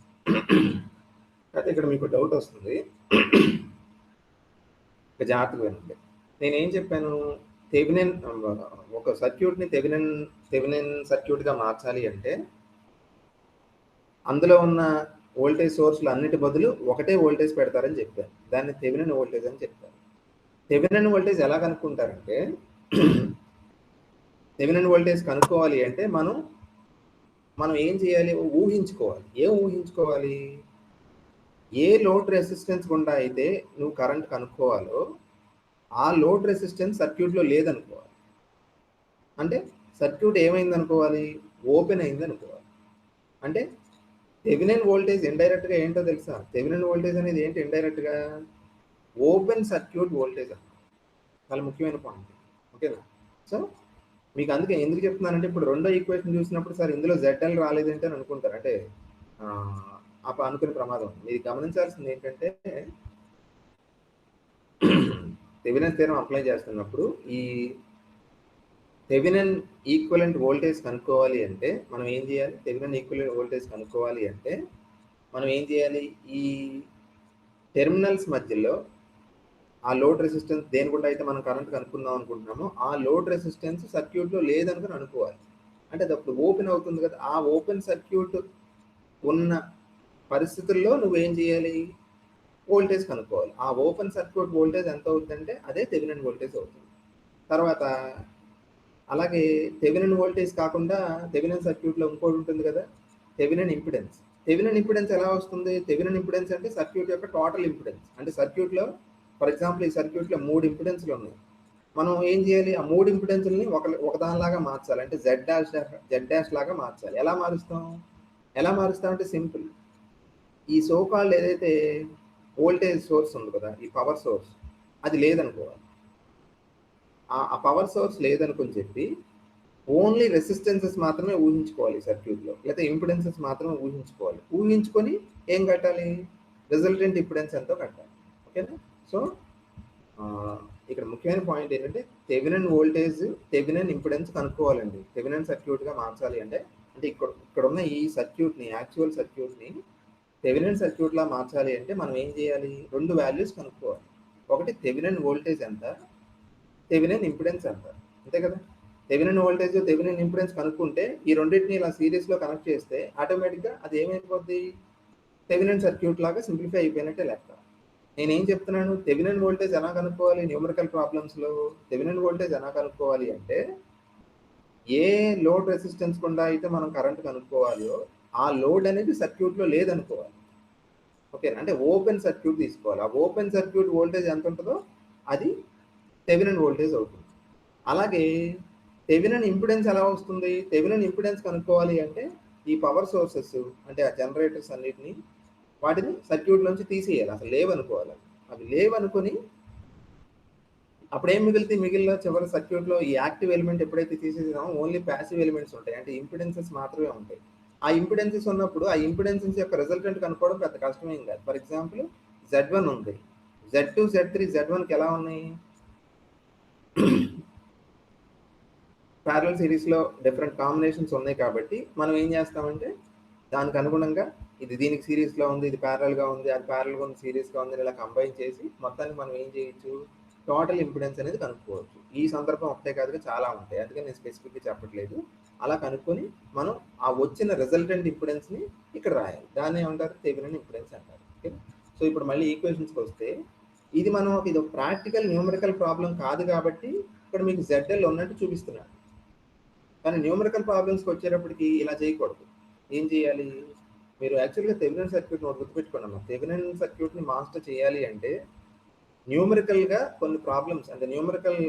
అయితే ఇక్కడ మీకు డౌట్ వస్తుంది, ఇక జాగ్రత్తగా వినండి. నేనేం చెప్పాను? థెవెనిన్ ఒక సర్క్యూట్ని థెవెనిన్ సర్క్యూట్గా మార్చాలి అంటే అందులో ఉన్న వోల్టేజ్ సోర్స్లు అన్నిటి బదులు ఒకటే వోల్టేజ్ పెడతారని చెప్పాను, దాన్ని థెవెనిన్ వోల్టేజ్ అని చెప్తారు. థెవెనిన్ వోల్టేజ్ ఎలా కనుక్కుంటారంటే, థెవెనిన్ వోల్టేజ్ కనుక్కోవాలి అంటే మనం ఏం చేయాలి? ఊహించుకోవాలి. ఏం ఊహించుకోవాలి? ఏ లోడ్ రెసిస్టెన్స్ గుండా అయితే నువ్వు కరెంట్ కనుక్కోవాలో ఆ లోడ్ రెసిస్టెన్స్ సర్క్యూట్లో లేదనుకోవాలి. అంటే సర్క్యూట్ ఏమైంది అనుకోవాలి, ఓపెన్ అయింది అనుకోవాలి. అంటే థెవెనిన్ వోల్టేజ్ ఇండైరెక్ట్గా ఏంటో తెలుసా? థెవెనిన్ వోల్టేజ్ అనేది ఏంటి ఇండైరెక్ట్గా? ఓపెన్ సర్క్యూట్ వోల్టేజ్ అని. చాలా ముఖ్యమైన పాయింట్. ఓకేనా? సో మీకు అందుకే ఎందుకు చెప్తున్నానంటే ఇప్పుడు రెండో ఈక్వేషన్ చూసినప్పుడు సార్ ఇందులో ZL రాలేదంటే అని అనుకుంటారు. అంటే అనుకునే ప్రమాదం. మీరు గమనించాల్సింది ఏంటంటే థెవెనిన్ థియరం అప్లై చేస్తున్నప్పుడు ఈ థెవెనిన్ ఈక్వలెంట్ వోల్టేజ్ కనుక్కోవాలి అంటే మనం ఏం చేయాలి? థెవెనిన్ ఈక్వలెంట్ వోల్టేజ్ కనుక్కోవాలి అంటే మనం ఏం చేయాలి? ఈ టెర్మినల్స్ మధ్యలో ఆ లోడ్ రెసిస్టెన్స్ దేని గుండా అయితే మనం కరెంట్ కనుక్కుందాం అనుకుంటున్నామో ఆ లోడ్ రెసిస్టెన్స్ సర్క్యూట్లో లేదనుకుని అనుకోవాలి. అంటే అది అప్పుడు ఓపెన్ అవుతుంది కదా. ఆ ఓపెన్ సర్క్యూట్ ఉన్న పరిస్థితుల్లో నువ్వేం చేయాలి? వోల్టేజ్ కనుక్కోవాలి. ఆ ఓపెన్ సర్క్యూట్ వోల్టేజ్ ఎంత అవుతుందంటే అదే థెవెనిన్ వోల్టేజ్ అవుతుంది. తర్వాత అలాగే థెవెనిన్ వోల్టేజ్ కాకుండా థెవెనిన్ సర్క్యూట్లో ఇంకోటి ఉంటుంది కదా, థెవెనిన్ ఇంపిడెన్స్. థెవెనిన్ ఇంపిడెన్స్ ఎలా వస్తుంది? థెవెనిన్ ఇంపిడెన్స్ అంటే సర్క్యూట్ యొక్క టోటల్ ఇంపిడెన్స్. అంటే సర్క్యూట్లో ఫర్ ఎగ్జాంపుల్ ఈ సర్క్యూట్లో 3 ఇంపిడెన్స్లు ఉన్నాయి. మనం ఏం చేయాలి? ఆ 3 ఇంపిడెన్స్లని ఒకదానిలాగా మార్చాలి. అంటే జెడ్ డాష్ లాగా మార్చాలి. ఎలా మారుస్తాం అంటే సింపుల్. ఈ సో కాల్డ్ ఏదైతే వోల్టేజ్ సోర్స్ ఉంది కదా, ఈ పవర్ సోర్స్, అది లేదనుకోవాలి. ఆ పవర్ సోర్స్ లేదనుకుని చెప్పి ఓన్లీ రెసిస్టెన్సెస్ మాత్రమే ఊహించుకోవాలి సర్క్యూట్లో, లేకపోతే ఇంపిడెన్సెస్ మాత్రమే ఊహించుకోవాలి. ఊహించుకొని ఏం కట్టాలి? రిజల్టెంట్ ఇంపిడెన్స్ ఎంతో కట్టాలి. ఓకేనా? సో ఇక్కడ ముఖ్యమైన పాయింట్ ఏంటంటే థెవెనిన్ వోల్టేజ్ థెవెనిన్ ఇంపిడెన్స్ కనుక్కోవాలండి. థెవెనిన్ సర్క్యూట్గా మార్చాలి అంటే ఇక్కడ ఉన్న ఈ సర్క్యూట్ని, యాక్చువల్ సర్క్యూట్ని థెవెనిన్ సర్క్యూట్లా మార్చాలి అంటే మనం ఏం చేయాలి? 2 వాల్యూస్ కనుక్కోవాలి. ఒకటి థెవెనిన్ వోల్టేజ్ ఎంత, థెవెనిన్ ఇంపిడెన్స్ ఎంత. అంతే కదా. థెవెనిన్ వోల్టేజ్ థెవెనిన్ ఇంపిడెన్స్ కనుక్కుంటే ఈ రెండింటిని ఇలా సిరీస్లో కనెక్ట్ చేస్తే ఆటోమేటిక్గా అది ఏమైపోద్ది? థెవెనిన్ సర్క్యూట్ లాగా సింప్లిఫై అయిపోయినట్టే లెక్క. నేనేం చెప్తున్నాను? థెవెనిన్ వోల్టేజ్ ఎలా కనుక్కోవాలి? న్యూమరికల్ ప్రాబ్లమ్స్లో థెవెనిన్ వోల్టేజ్ ఎలా కనుక్కోవాలి అంటే ఏ లోడ్ రెసిస్టెన్స్ గుండా అయితే మనం కరెంట్ కనుక్కోవాలో ఆ లోడ్ అనేది సర్క్యూట్లో లేదనుకోవాలి. ఓకే, అంటే ఓపెన్ సర్క్యూట్ తీసుకోవాలి. ఆ ఓపెన్ సర్క్యూట్ వోల్టేజ్ ఎంత ఉంటుందో అది థెవెనిన్ వోల్టేజ్ అవుతుంది. అలాగే థెవెనిన్ ఇంపిడెన్స్ ఎలా వస్తుంది? థెవెనిన్ ఇంపిడెన్స్ కనుక్కోవాలి అంటే ఈ పవర్ సోర్సెస్ అంటే ఆ జనరేటర్స్ అన్నిటిని వాటిని సర్క్యూట్ నుంచి తీసేయాలి. అసలు లేవనుకోవాలి. అవి లేవనుకొని అప్పుడేం మిగులుతాయి? మిగిలిన చివరి సర్క్యూట్లో ఈ యాక్టివ్ ఎలిమెంట్ ఎప్పుడైతే తీసేసామో ఓన్లీ ప్యాసివ్ ఎలిమెంట్స్ ఉంటాయి. అంటే ఇంపిడెన్సెస్ మాత్రమే ఉంటాయి. ఆ ఇంపిడెన్సెస్ ఉన్నప్పుడు ఆ ఇంపిడెన్సెస్ యొక్క రిజల్టెంట్ కనుక్కోవడం పెద్ద కష్టమేం కాదు. ఫర్ ఎగ్జాంపుల్ Z1 ఉంది, Z2, Z3, Z1కి ఎలా ఉన్నాయి? ప్యారలల్ సిరీస్లో డిఫరెంట్ కాంబినేషన్స్ ఉన్నాయి కాబట్టి మనం ఏం చేస్తామంటే దానికి అనుగుణంగా ఇది దీనికి సిరీస్లో ఉంది, ఇది ప్యారల్గా ఉంది, అది ప్యారల్గా ఉంది, సిరీస్గా ఉంది, ఇలా కంబైన్ చేసి మొత్తానికి మనం ఏం చేయొచ్చు? టోటల్ ఇంపిడెన్స్ అనేది కనుక్కోవచ్చు. ఈ సందర్భం ఒకటే కాదుగా చాలా ఉంటాయి, అందుకని నేను స్పెసిఫిక్గా చెప్పట్లేదు. అలా కనుక్కొని మనం ఆ వచ్చిన రిజల్టెంట్ ఇంపిడెన్స్ని ఇక్కడ రాయాలి. దాన్ని ఏమంటారు? థెవెనిన్ ఇంపిడెన్స్ అంటారు. ఓకే, సో ఇప్పుడు మళ్ళీ ఈక్వేషన్స్కి వస్తే ఇది ఒక ప్రాక్టికల్ న్యూమరికల్ ప్రాబ్లం కాదు కాబట్టి ఇక్కడ మీకు ZL ఉన్నట్టు చూపిస్తున్నాడు. కానీ న్యూమరికల్ ప్రాబ్లమ్స్కి వచ్చేటప్పటికి ఇలా చేయకూడదు. ఏం చేయాలి? మీరు యాక్చువల్గా థెవెనిన్ సర్క్యూట్ని గుర్తుపెట్టుకోండి అమ్మా. థెవెనిన్ సర్క్యూట్ని మాస్టర్ చేయాలి అంటే న్యూమరికల్గా కొన్ని ప్రాబ్లమ్స్ అంటే న్యూమరికల్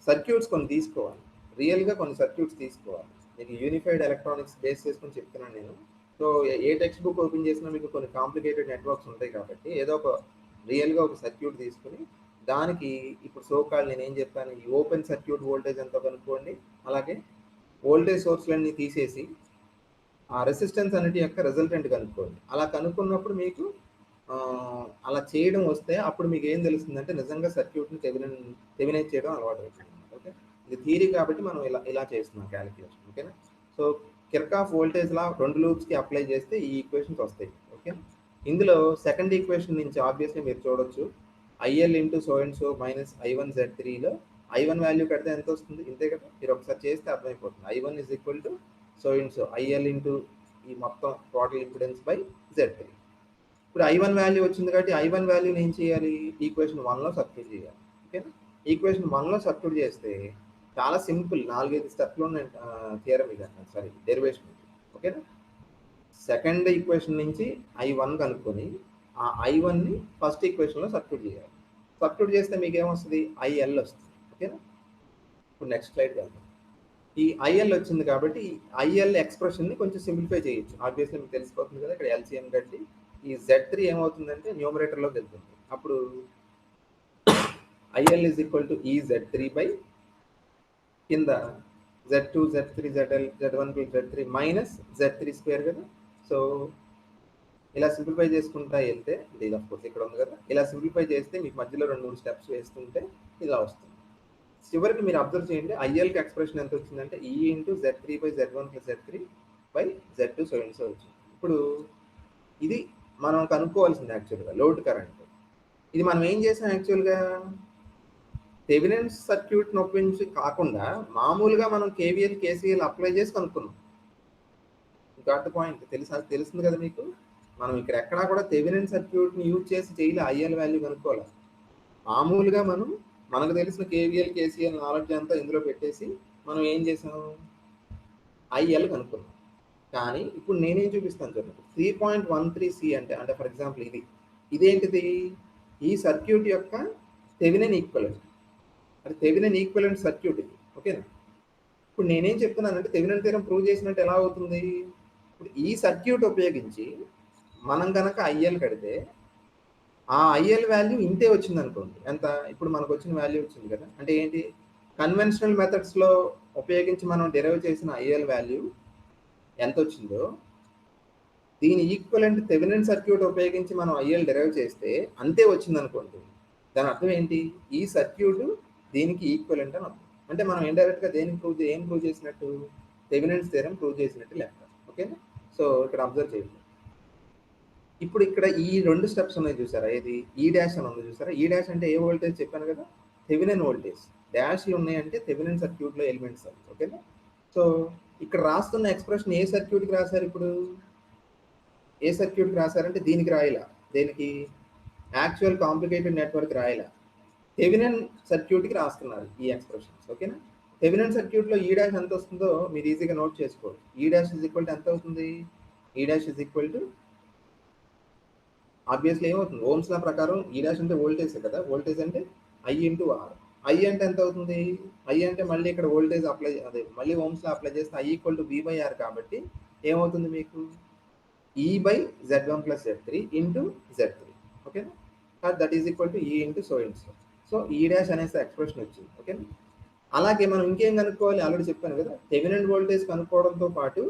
సర్క్యూట్స్ కొన్ని తీసుకోవాలి. రియల్గా కొన్ని సర్క్యూట్స్ తీసుకోవాలి. మీకు యూనిఫైడ్ ఎలక్ట్రానిక్స్ బేస్ చేసుకొని చెప్తున్నాను నేను. సో ఏ టెక్స్ట్ బుక్ ఓపెన్ చేసినా మీకు కొన్ని కాంప్లికేటెడ్ నెట్వర్క్స్ ఉంటాయి కాబట్టి ఏదో ఒక రియల్గా ఒక సర్క్యూట్ తీసుకుని దానికి ఇప్పుడు సోకాల్ నేను ఏం చెప్పాను? ఈ ఓపెన్ సర్క్యూట్ వోల్టేజ్ ఎంతో కనుక్కోండి. అలాగే వోల్టేజ్ సోర్స్లన్నీ తీసేసి ఆ రెసిస్టెన్స్ అనేది యొక్క రిజల్టెంట్ కనుక్కోండి. అలా కనుక్కున్నప్పుడు మీకు అలా చేయడం వస్తే అప్పుడు మీకు ఏం తెలుస్తుందంటే నిజంగా సర్క్యూట్ని థెవెనైజ్ చేయడం అలవాటు అవుతుంది. ఓకే, ఇది థియరీ కాబట్టి మనం ఇలా చేస్తున్నాం క్యాలిక్యులేషన్. ఓకేనా? సో కిర్చాఫ్ వోల్టేజ్ లా 2 లూప్స్కి అప్లై చేస్తే ఈ ఈక్వేషన్స్ వస్తాయి. ఓకే, ఇందులో సెకండ్ ఈక్వేషన్ నుంచి ఆబ్వియస్లీ మీరు చూడొచ్చు IL into so and so minus I1 Z3లో I1 value కడితే ఎంత వస్తుంది? ఇంతే కదా. మీరు ఒకసారి చేస్తే అర్థమైపోతుంది. I1 is equal to so and so IL into ఈ మొత్తం టోటల్ ఇంపిడెన్స్ బై Z3. ఇప్పుడు I1 వాల్యూ వచ్చింది కాబట్టి I1 వాల్యూని ఏం చేయాలి? ఈక్వేషన్ 1లో సబ్స్టిట్యూట్ చేయాలి. ఓకేనా? ఈక్వేషన్ 1లో సబ్స్టిట్యూట్ చేస్తే చాలా సింపుల్ 4-5 స్టెప్లో ఉన్న థియరం ఇది. Sorry, derivation. ఓకేనా? సెకండ్ ఈక్వేషన్ నుంచి I1 కనుక్కొని ఆ I1ని ఫస్ట్ ఈక్వేషన్లో సబ్స్టిట్యూట్ చేయాలి. సబ్స్టిట్యూట్ చేస్తే మీకు ఏమొస్తుంది? IL వస్తుంది. ఓకేనా? ఇప్పుడు నెక్స్ట్ స్లైడ్ వెళ్దాం. ఈ IL వచ్చింది కాబట్టి IL ఎక్స్ప్రెషన్ని కొంచెం సింప్లిఫై చేయొచ్చు. ఆబ్వియస్లీ మీకు తెలిసిపోతుంది కదా, ఇక్కడ LCM కట్టి ఈ Z3 ఏమవుతుందంటే న్యూమరేటర్లోకి వెళ్తుంది. అప్పుడు IL is equal to EZ3 by కింద Z2 Z3 ZL Z1 plus Z3 minus Z3 square కదా. సో ఇలా సింప్లిఫై చేసుకుంటా వెళ్తే ఇది ఆఫ్ కోర్స్ ఇక్కడ ఉంది కదా, ఇలా సింప్లిఫై చేస్తే మీకు మధ్యలో 2-3 స్టెప్స్ వేస్తుంటే ఇలా వస్తుంది. చివరికి మీరు అబ్జర్వ్ చేయండి, ఐఎల్కి ఎక్స్ప్రెషన్ ఎంత వచ్చిందంటే E into Z3 by Z1 plus Z3 by Z2 so and so వచ్చింది. ఇప్పుడు ఇది మనం కనుక్కోవాల్సింది యాక్చువల్గా లోడ్ కరెంట్. ఇది మనం ఏం చేసాం యాక్చువల్గా, థెవెనిన్స్ సర్క్యూట్ని ఉపయోగించి కాకుండా మామూలుగా మనం KVL KCL అప్లై చేసి కనుక్కున్నాం. Got the point. తెలుస్తుంది కదా మీకు. మనం ఇక్కడ ఎక్కడా కూడా థెవెనిన్ సర్క్యూట్ని యూజ్ చేసి చేయలే ఐఎల్ వాల్యూ కనుక్కోవాలి. మామూలుగా మనకు తెలిసిన KVL KCL నాలెడ్జ్ అంతా ఇందులో పెట్టేసి మనం ఏం చేసాం, ఐఎల్ కనుక్కున్నాం. కానీ ఇప్పుడు నేనేం చూపిస్తాను చూడండి. 3.13C అంటే ఫర్ ఎగ్జాంపుల్ ఇదేంటిది, ఈ సర్క్యూట్ యొక్క థెవెనిన్ ఈక్వలెంట్. అది థెవెనిన్ ఈక్వలెంట్ సర్క్యూట్ ఇది. ఓకేనా? ఇప్పుడు నేనేం చెప్తున్నానంటే థెవెనిన్ థీరం ప్రూవ్ చేసినట్టు ఎలా అవుతుంది, ఇప్పుడు ఈ సర్క్యూట్ ఉపయోగించి మనం కనుక ఐఎల్ కడితే ఆ ఐఎల్ వాల్యూ ఇంతే వచ్చింది అనుకోండి. ఎంత? ఇప్పుడు మనకు వచ్చిన వాల్యూ వచ్చింది కదా. అంటే ఏంటి, కన్వెన్షనల్ మెథడ్స్లో ఉపయోగించి మనం డెరైవ్ చేసిన ఐఎల్ వాల్యూ ఎంత వచ్చిందో దీని ఈక్వలెంట్ థెవెనిన్ సర్క్యూట్ ఉపయోగించి మనం ఐఎల్ డెరైవ్ చేస్తే అంతే వచ్చింది అనుకోండి. దాని అర్థం ఏంటి, ఈ సర్క్యూట్ దీనికి ఈక్వలెంట్ అని అర్థం. అంటే మనం ఇండైరెక్ట్గా దేనికి ఏం ప్రూవ్ చేసినట్టు, థెవెనిన్స్ థీరం ప్రూవ్ చేసినట్టు లెక్క. ఓకేనా? సో ఇక్కడ అబ్జర్వ్ చేయండి. ఇప్పుడు ఇక్కడ ఈ 2 స్టెప్స్ ఉన్నాయి చూసారా, ఏది ఈ డాష్ అని ఉంది చూసారా. ఈ డాష్ అంటే ఏ వోల్టేజ్ చెప్పాను కదా, థెవెనిన్ వోల్టేజ్. డాష్ ఉన్నాయంటే థెవెనిన్ సర్క్యూట్లో ఎలిమెంట్స్ అవి. ఓకేనా? సో ఇక్కడ రాస్తున్న ఎక్స్ప్రెషన్ ఏ సర్క్యూట్కి రాశారు, ఇప్పుడు ఏ సర్క్యూట్కి రాశారంటే దీనికి రాయలా, దేనికి, యాక్చువల్ కాంప్లికేటెడ్ నెట్వర్క్ రాయలా, థెవెనిన్ సర్క్యూట్కి రాస్తున్నారు ఈ ఎక్స్ప్రెషన్స్. ఓకేనా? థెవెనిన్ సర్క్యూట్లో ఈ డాష్ ఎంత వస్తుందో మీరు ఈజీగా నోట్ చేసుకోవచ్చు. ఈ డాష్ ఈజ్ ఈక్వల్ టు ఎంత అవుతుంది, ఈ dash is equal to obviously ఏమవుతుంది, ఓమ్స్ లా ప్రకారం ఈ డాష్ అంటే వోల్టేజ్ కదా, వోల్టేజ్ అంటే I ఇంటూ R. I అంటే ఎంత అవుతుంది, I అంటే మళ్ళీ ఇక్కడ వోల్టేజ్ అప్లై, అదే మళ్ళీ ఓమ్స్ లా అప్లై చేస్తే I ఈక్వల్ టు V/R కాబట్టి ఏమవుతుంది మీకు, E by Z1 plus Z3 into Z3. ఓకేనా? That is equal to E into so and so. So ఈ డాష్ అనేసి ఎక్స్ప్రెషన్ వచ్చింది. ఓకేనా? అలాగే మనం ఇంకేం కనుక్కోవాలి, ఆల్రెడీ చెప్పాను కదా, థెవెనిన్ వోల్టేజ్ కనుక్కోవడంతో పాటు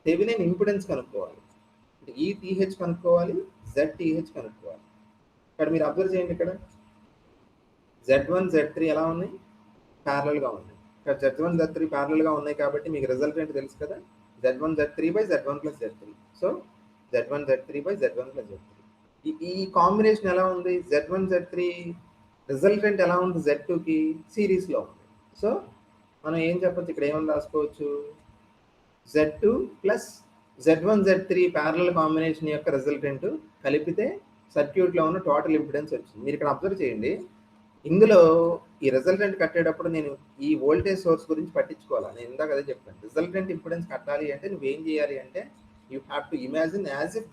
థెవెనిన్ ఇంపిడెన్స్ కనుక్కోవాలి. ETH కనుక్కోవాలి, ZTH కనుక్కోవాలి. ఇక్కడ మీరు అబ్జర్వ్ చేయండి, ఇక్కడ Z1 Z3 ఎలా ఉన్నాయి, ప్యారలల్గా ఉన్నాయి. ఇక్కడ Z1 Z3 ప్యారలల్గా ఉన్నాయి కాబట్టి మీకు రిజల్టెంట్ తెలుసు కదా, Z1 Z3 by Z1 plus Z3. So Z1 Z3 by Z1 plus Z3. ఈ కాంబినేషన్ ఎలా ఉంది, Z1 Z3 రిజల్టెంట్ ఎలా ఉంది, Z2కి సిరీస్లో ఉంది. సో మనం ఏం చెప్పచ్చు, ఇక్కడ ఏమని రాసుకోవచ్చు, Z2 plus Z1 Z3 parallel combination యొక్క రిజల్టెంట్ కలిపితే సర్క్యూట్లో ఉన్న టోటల్ ఇంపిడెన్స్ వచ్చింది. మీరు ఇక్కడ అబ్జర్వ్ చేయండి, ఇందులో ఈ రిజల్టెంట్ కట్టేటప్పుడు నేను ఈ వోల్టేజ్ సోర్స్ గురించి పట్టించుకోవాలి. నేను ఇందాక అదే చెప్పాను, రిజల్టెంట్ ఇంపిడెన్స్ కట్టాలి అంటే నువ్వేం చేయాలి అంటే you have to imagine as if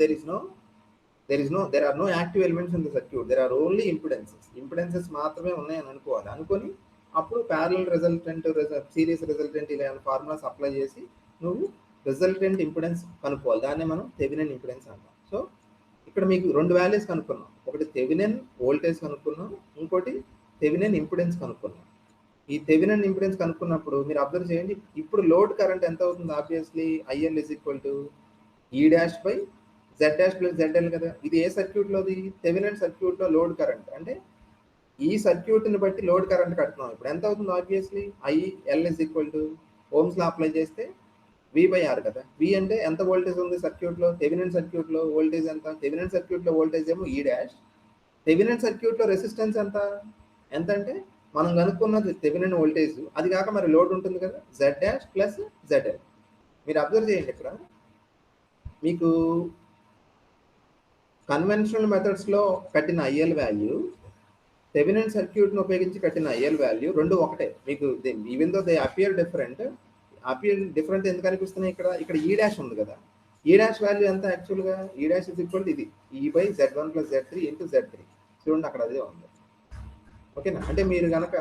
there are no active elements in the circuit, there are only impedances మాత్రమే ఉన్నాయని అనుకోవాలి. అనుకొని అప్పుడు ప్యారలల్ రిజల్టెంట్ సిరీస్ రిజల్టెంట్ ఇలా ఫార్ములాస్ అప్లై చేసి నువ్వు రిజల్టెంట్ ఇంపిడెన్స్ కనుక్కోవాలి. దాన్ని మనం థెవెనిన్ ఇంపిడెన్స్ అంటాం. సో ఇక్కడ మీకు 2 వాల్యూస్ కనుక్కున్నాం, ఒకటి థెవెనిన్ వోల్టేజ్ కనుక్కున్నాం, ఇంకోటి థెవెనిన్ ఇంపిడెన్స్ కనుక్కున్నాం. ఈ థెవెనిన్ ఇంపిడెన్స్ కనుక్కున్నప్పుడు మీరు అబ్జర్వ్ చేయండి, ఇప్పుడు లోడ్ కరెంట్ ఎంత అవుతుంది, obviously IL is equal to E dash by Z dash plus ZL కదా. ఇది ఏ సర్క్యూట్లోది, థెవెనిన్ సర్క్యూట్లో లోడ్ కరెంట్. అంటే ఈ సర్క్యూట్ని బట్టి లోడ్ కరెంట్ కడుతున్నాం. ఇప్పుడు ఎంత అవుతుంది, obviously IL is equal to Ohm's law apply చేస్తే V/R కదా. V అంటే ఎంత వోల్టేజ్ ఉంది సర్క్యూట్లో, థెవెనిన్ సర్క్యూట్లో వోల్టేజ్ ఎంత, థెవెనిన్ సర్క్యూట్లో వోల్టేజ్ ఏమో E డాష్, థెవెనిన్ సర్క్యూట్లో రెసిస్టెన్స్ ఎంత అంటే మనం కనుక్కున్నది థెవెనిన్ వోల్టేజ్, అది కాక మరి లోడ్ ఉంటుంది కదా Z డాష్ ప్లస్ ZL. మీరు అబ్జర్వ్ చేయండి, ఇక్కడ మీకు కన్వెన్షనల్ మెథడ్స్లో కట్టిన IL వాల్యూ, థెవెనిన్ సర్క్యూట్ను ఉపయోగించి కట్టిన IL వాల్యూ రెండు ఒకటే. మీకు even though they appear different ఎందుకు అనిపిస్తున్నాయి, ఇక్కడ E డాష్ ఉంది కదా, ఈ డాష్ వాల్యూ ఎంత యాక్చువల్గా? ఈ డాష్ ఇస్ ఈక్వల్ ఇది E/Z1 + Z3 ఇంటూ Z3. చూడండి అక్కడ అదే ఉంది. ఓకేనా? అంటే మీరు కనుక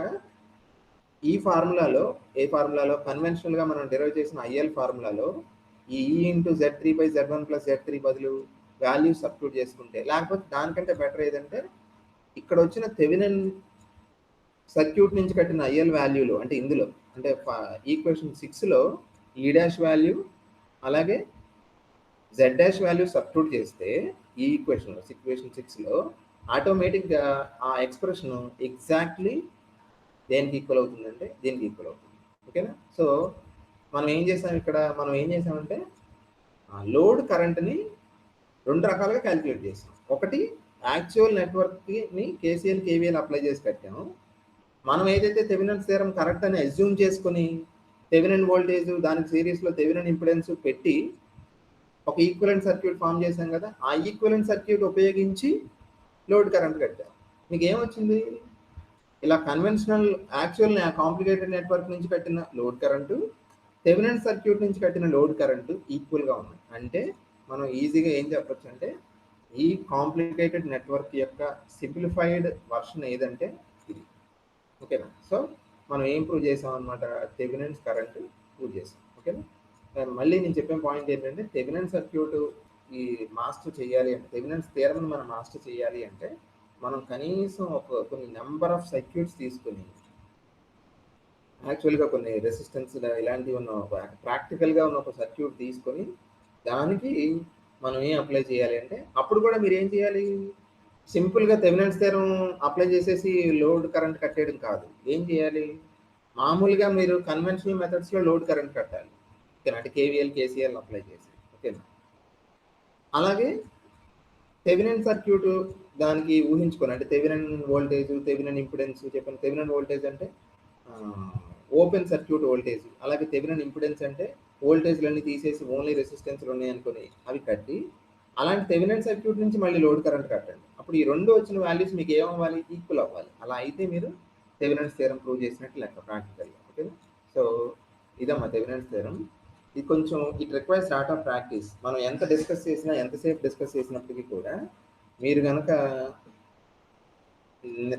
ఈ ఫార్ములాలో ఏ ఫార్ములాలో కన్వెన్షనల్గా మనం డెరైవ్ చేసిన ఐఎల్ ఫార్ములాలో ఈ E ఇంటూ Z3/Z1 + Z3 బదులు వాల్యూ సబ్స్టిట్యూట్ చేసుకుంటే, లేకపోతే దానికంటే బెటర్ ఏదంటే ఇక్కడ వచ్చిన థెవెనిన్ సర్క్యూట్ నుంచి కట్టిన ఐఎల్ వాల్యూలు అంటే ఇందులో అంటే ఈక్వేషన్ 6లో ఈ డాష్ వాల్యూ అలాగే జెడ్ డాష్ వాల్యూ సబ్స్టిట్యూట్ చేస్తే ఈ ఈక్వేషన్లో ఈక్వేషన్ 6లో ఆటోమేటిక్గా ఆ ఎక్స్ప్రెషన్ ఎగ్జాక్ట్లీ దేనికి ఈక్వల్ అవుతుందంటే దీనికి ఈక్వల్ అవుతుంది. ఓకేనా? సో మనం ఏం చేసామంటే లోడ్ కరెంట్ని రెండు రకాలుగా క్యాలిక్యులేట్ చేసాం. ఒకటి యాక్చువల్ నెట్వర్క్ని కేసీఎల్ కేవీఎల్ అప్లై చేసి కట్టాము. మనం ఏదైతే థెవెనిన్ థియరం కరెక్ట్ అని అజ్యూమ్ చేసుకొని థెవెనిన్ వోల్టేజ్ దానికి సిరీస్లో థెవెనిన్ ఇంపిడెన్స్ పెట్టి ఒక ఈక్వలెంట్ సర్క్యూట్ ఫామ్ చేశాం కదా, ఆ ఈక్వలెంట్ సర్క్యూట్ ఉపయోగించి లోడ్ కరెంట్ కట్టాం. మీకు ఏమొచ్చింది? ఇలా కన్వెన్షనల్ యాక్చువల్ కాంప్లికేటెడ్ నెట్వర్క్ నుంచి కట్టిన లోడ్ కరెంటు థెవెనిన్ సర్క్యూట్ నుంచి కట్టిన లోడ్ కరెంటు ఈక్వల్గా ఉన్నాయి. అంటే మనం ఈజీగా ఏం చెప్పొచ్చు అంటే ఈ కాంప్లికేటెడ్ నెట్వర్క్ యొక్క సింప్లిఫైడ్ వర్షన్ ఏదంటే ఇది. ఓకేనా? సో మనం ఏం ప్రూవ్ చేసాం అనమాట? థెవెనిన్స్ కరెంట్ ప్రూవ్ చేసాం. ఓకేనా? మళ్ళీ నేను చెప్పిన పాయింట్ ఏంటంటే థెవెనిన్ సర్క్యూట్ ఈ మాస్టర్ చేయాలి అంటే థెవెనిన్స్ థియరమ్ని మనం మాస్టర్ చేయాలి అంటే మనం కనీసం కొన్ని నెంబర్ ఆఫ్ సర్క్యూట్స్ తీసుకుని యాక్చువల్గా కొన్ని రెసిస్టెన్స్ ఇలాంటివి ఉన్న ప్రాక్టికల్గా ఉన్న ఒక సర్క్యూట్ తీసుకొని దానికి మనం ఏం అప్లై చేయాలి అంటే అప్పుడు కూడా మీరు ఏం చేయాలి? సింపుల్గా థెవెనిన్స్ థియరం అప్లై చేసేసి లోడ్ కరెంట్ కట్టేయడం కాదు. ఏం చేయాలి? మామూలుగా మీరు కన్వెన్షనల్ మెథడ్స్లో లోడ్ కరెంట్ కట్టాలి. ఓకేనా? అంటే కేవీఎల్ కేసీఎల్ అప్లై చేసి. ఓకేనా? అలాగే థెవెనిన్ సర్క్యూట్ దానికి ఊహించుకొని అంటే థెవెనిన్ వోల్టేజ్ థెవెనిన్ ఇంపిడెన్స్ చెప్పిన థెవెనిన్ వోల్టేజ్ అంటే ఓపెన్ సర్క్యూట్ వోల్టేజ్, అలాగే థెవెనిన్ ఇంపిడెన్స్ అంటే వోల్టేజ్లన్నీ తీసేసి ఓన్లీ రెసిస్టెన్స్లు ఉన్నాయి అనుకుని అవి కట్టి అలాంటి థెవెనిన్ సర్క్యూట్ నుంచి మళ్ళీ లోడ్ కరెంట్ కట్టండి. అప్పుడు ఈ రెండు వచ్చిన వాల్యూస్ మీకు ఏమవ్వాలి? ఈక్వల్ అవ్వాలి. అలా అయితే మీరు థెవెనిన్స్ థియరం ప్రూవ్ చేసినట్టు లెక్క ప్రాక్టికల్గా. ఓకేనా? సో ఇదమ్మా థెవెనిన్స్ థియరం. ఇది కొంచెం it requires lot of practice. మనం ఎంత డిస్కస్ చేసినా ఎంతసేపు డిస్కస్ చేసినప్పటికీ కూడా మీరు కనుక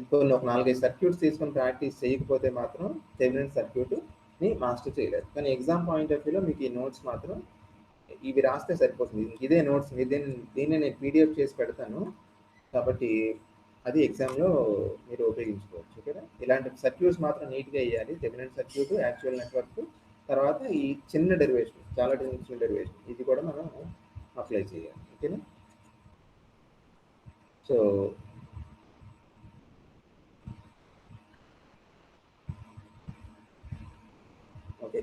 కొన్ని ఒక 4-5 సర్క్యూట్స్ తీసుకొని ప్రాక్టీస్ చేయకపోతే మాత్రం థెవెనిన్ సర్క్యూట్ని మాస్టర్ చేయలేదు. కానీ ఎగ్జామ్ పాయింట్ ఆఫ్ వ్యూలో మీకు ఈ నోట్స్ మాత్రం ఇవి రాస్తే సరిపోతుంది. ఇదే నోట్స్ దీన్ని నేను పీడిఎఫ్ చేసి పెడతాను కాబట్టి అది ఎగ్జామ్లో మీరు ఉపయోగించుకోవచ్చు. ఓకేనా? ఇలాంటి సర్క్యూట్స్ మాత్రం నీట్గా వేయాలి. థెవెనిన్ సర్క్యూట్, యాక్చువల్ నెట్వర్క్, తర్వాత ఈ చిన్న డెరివేషన్, చాలా చిన్న డెరివేషన్, ఇది కూడా మనం అప్లై చేయాలి. ఓకేనా? So okay.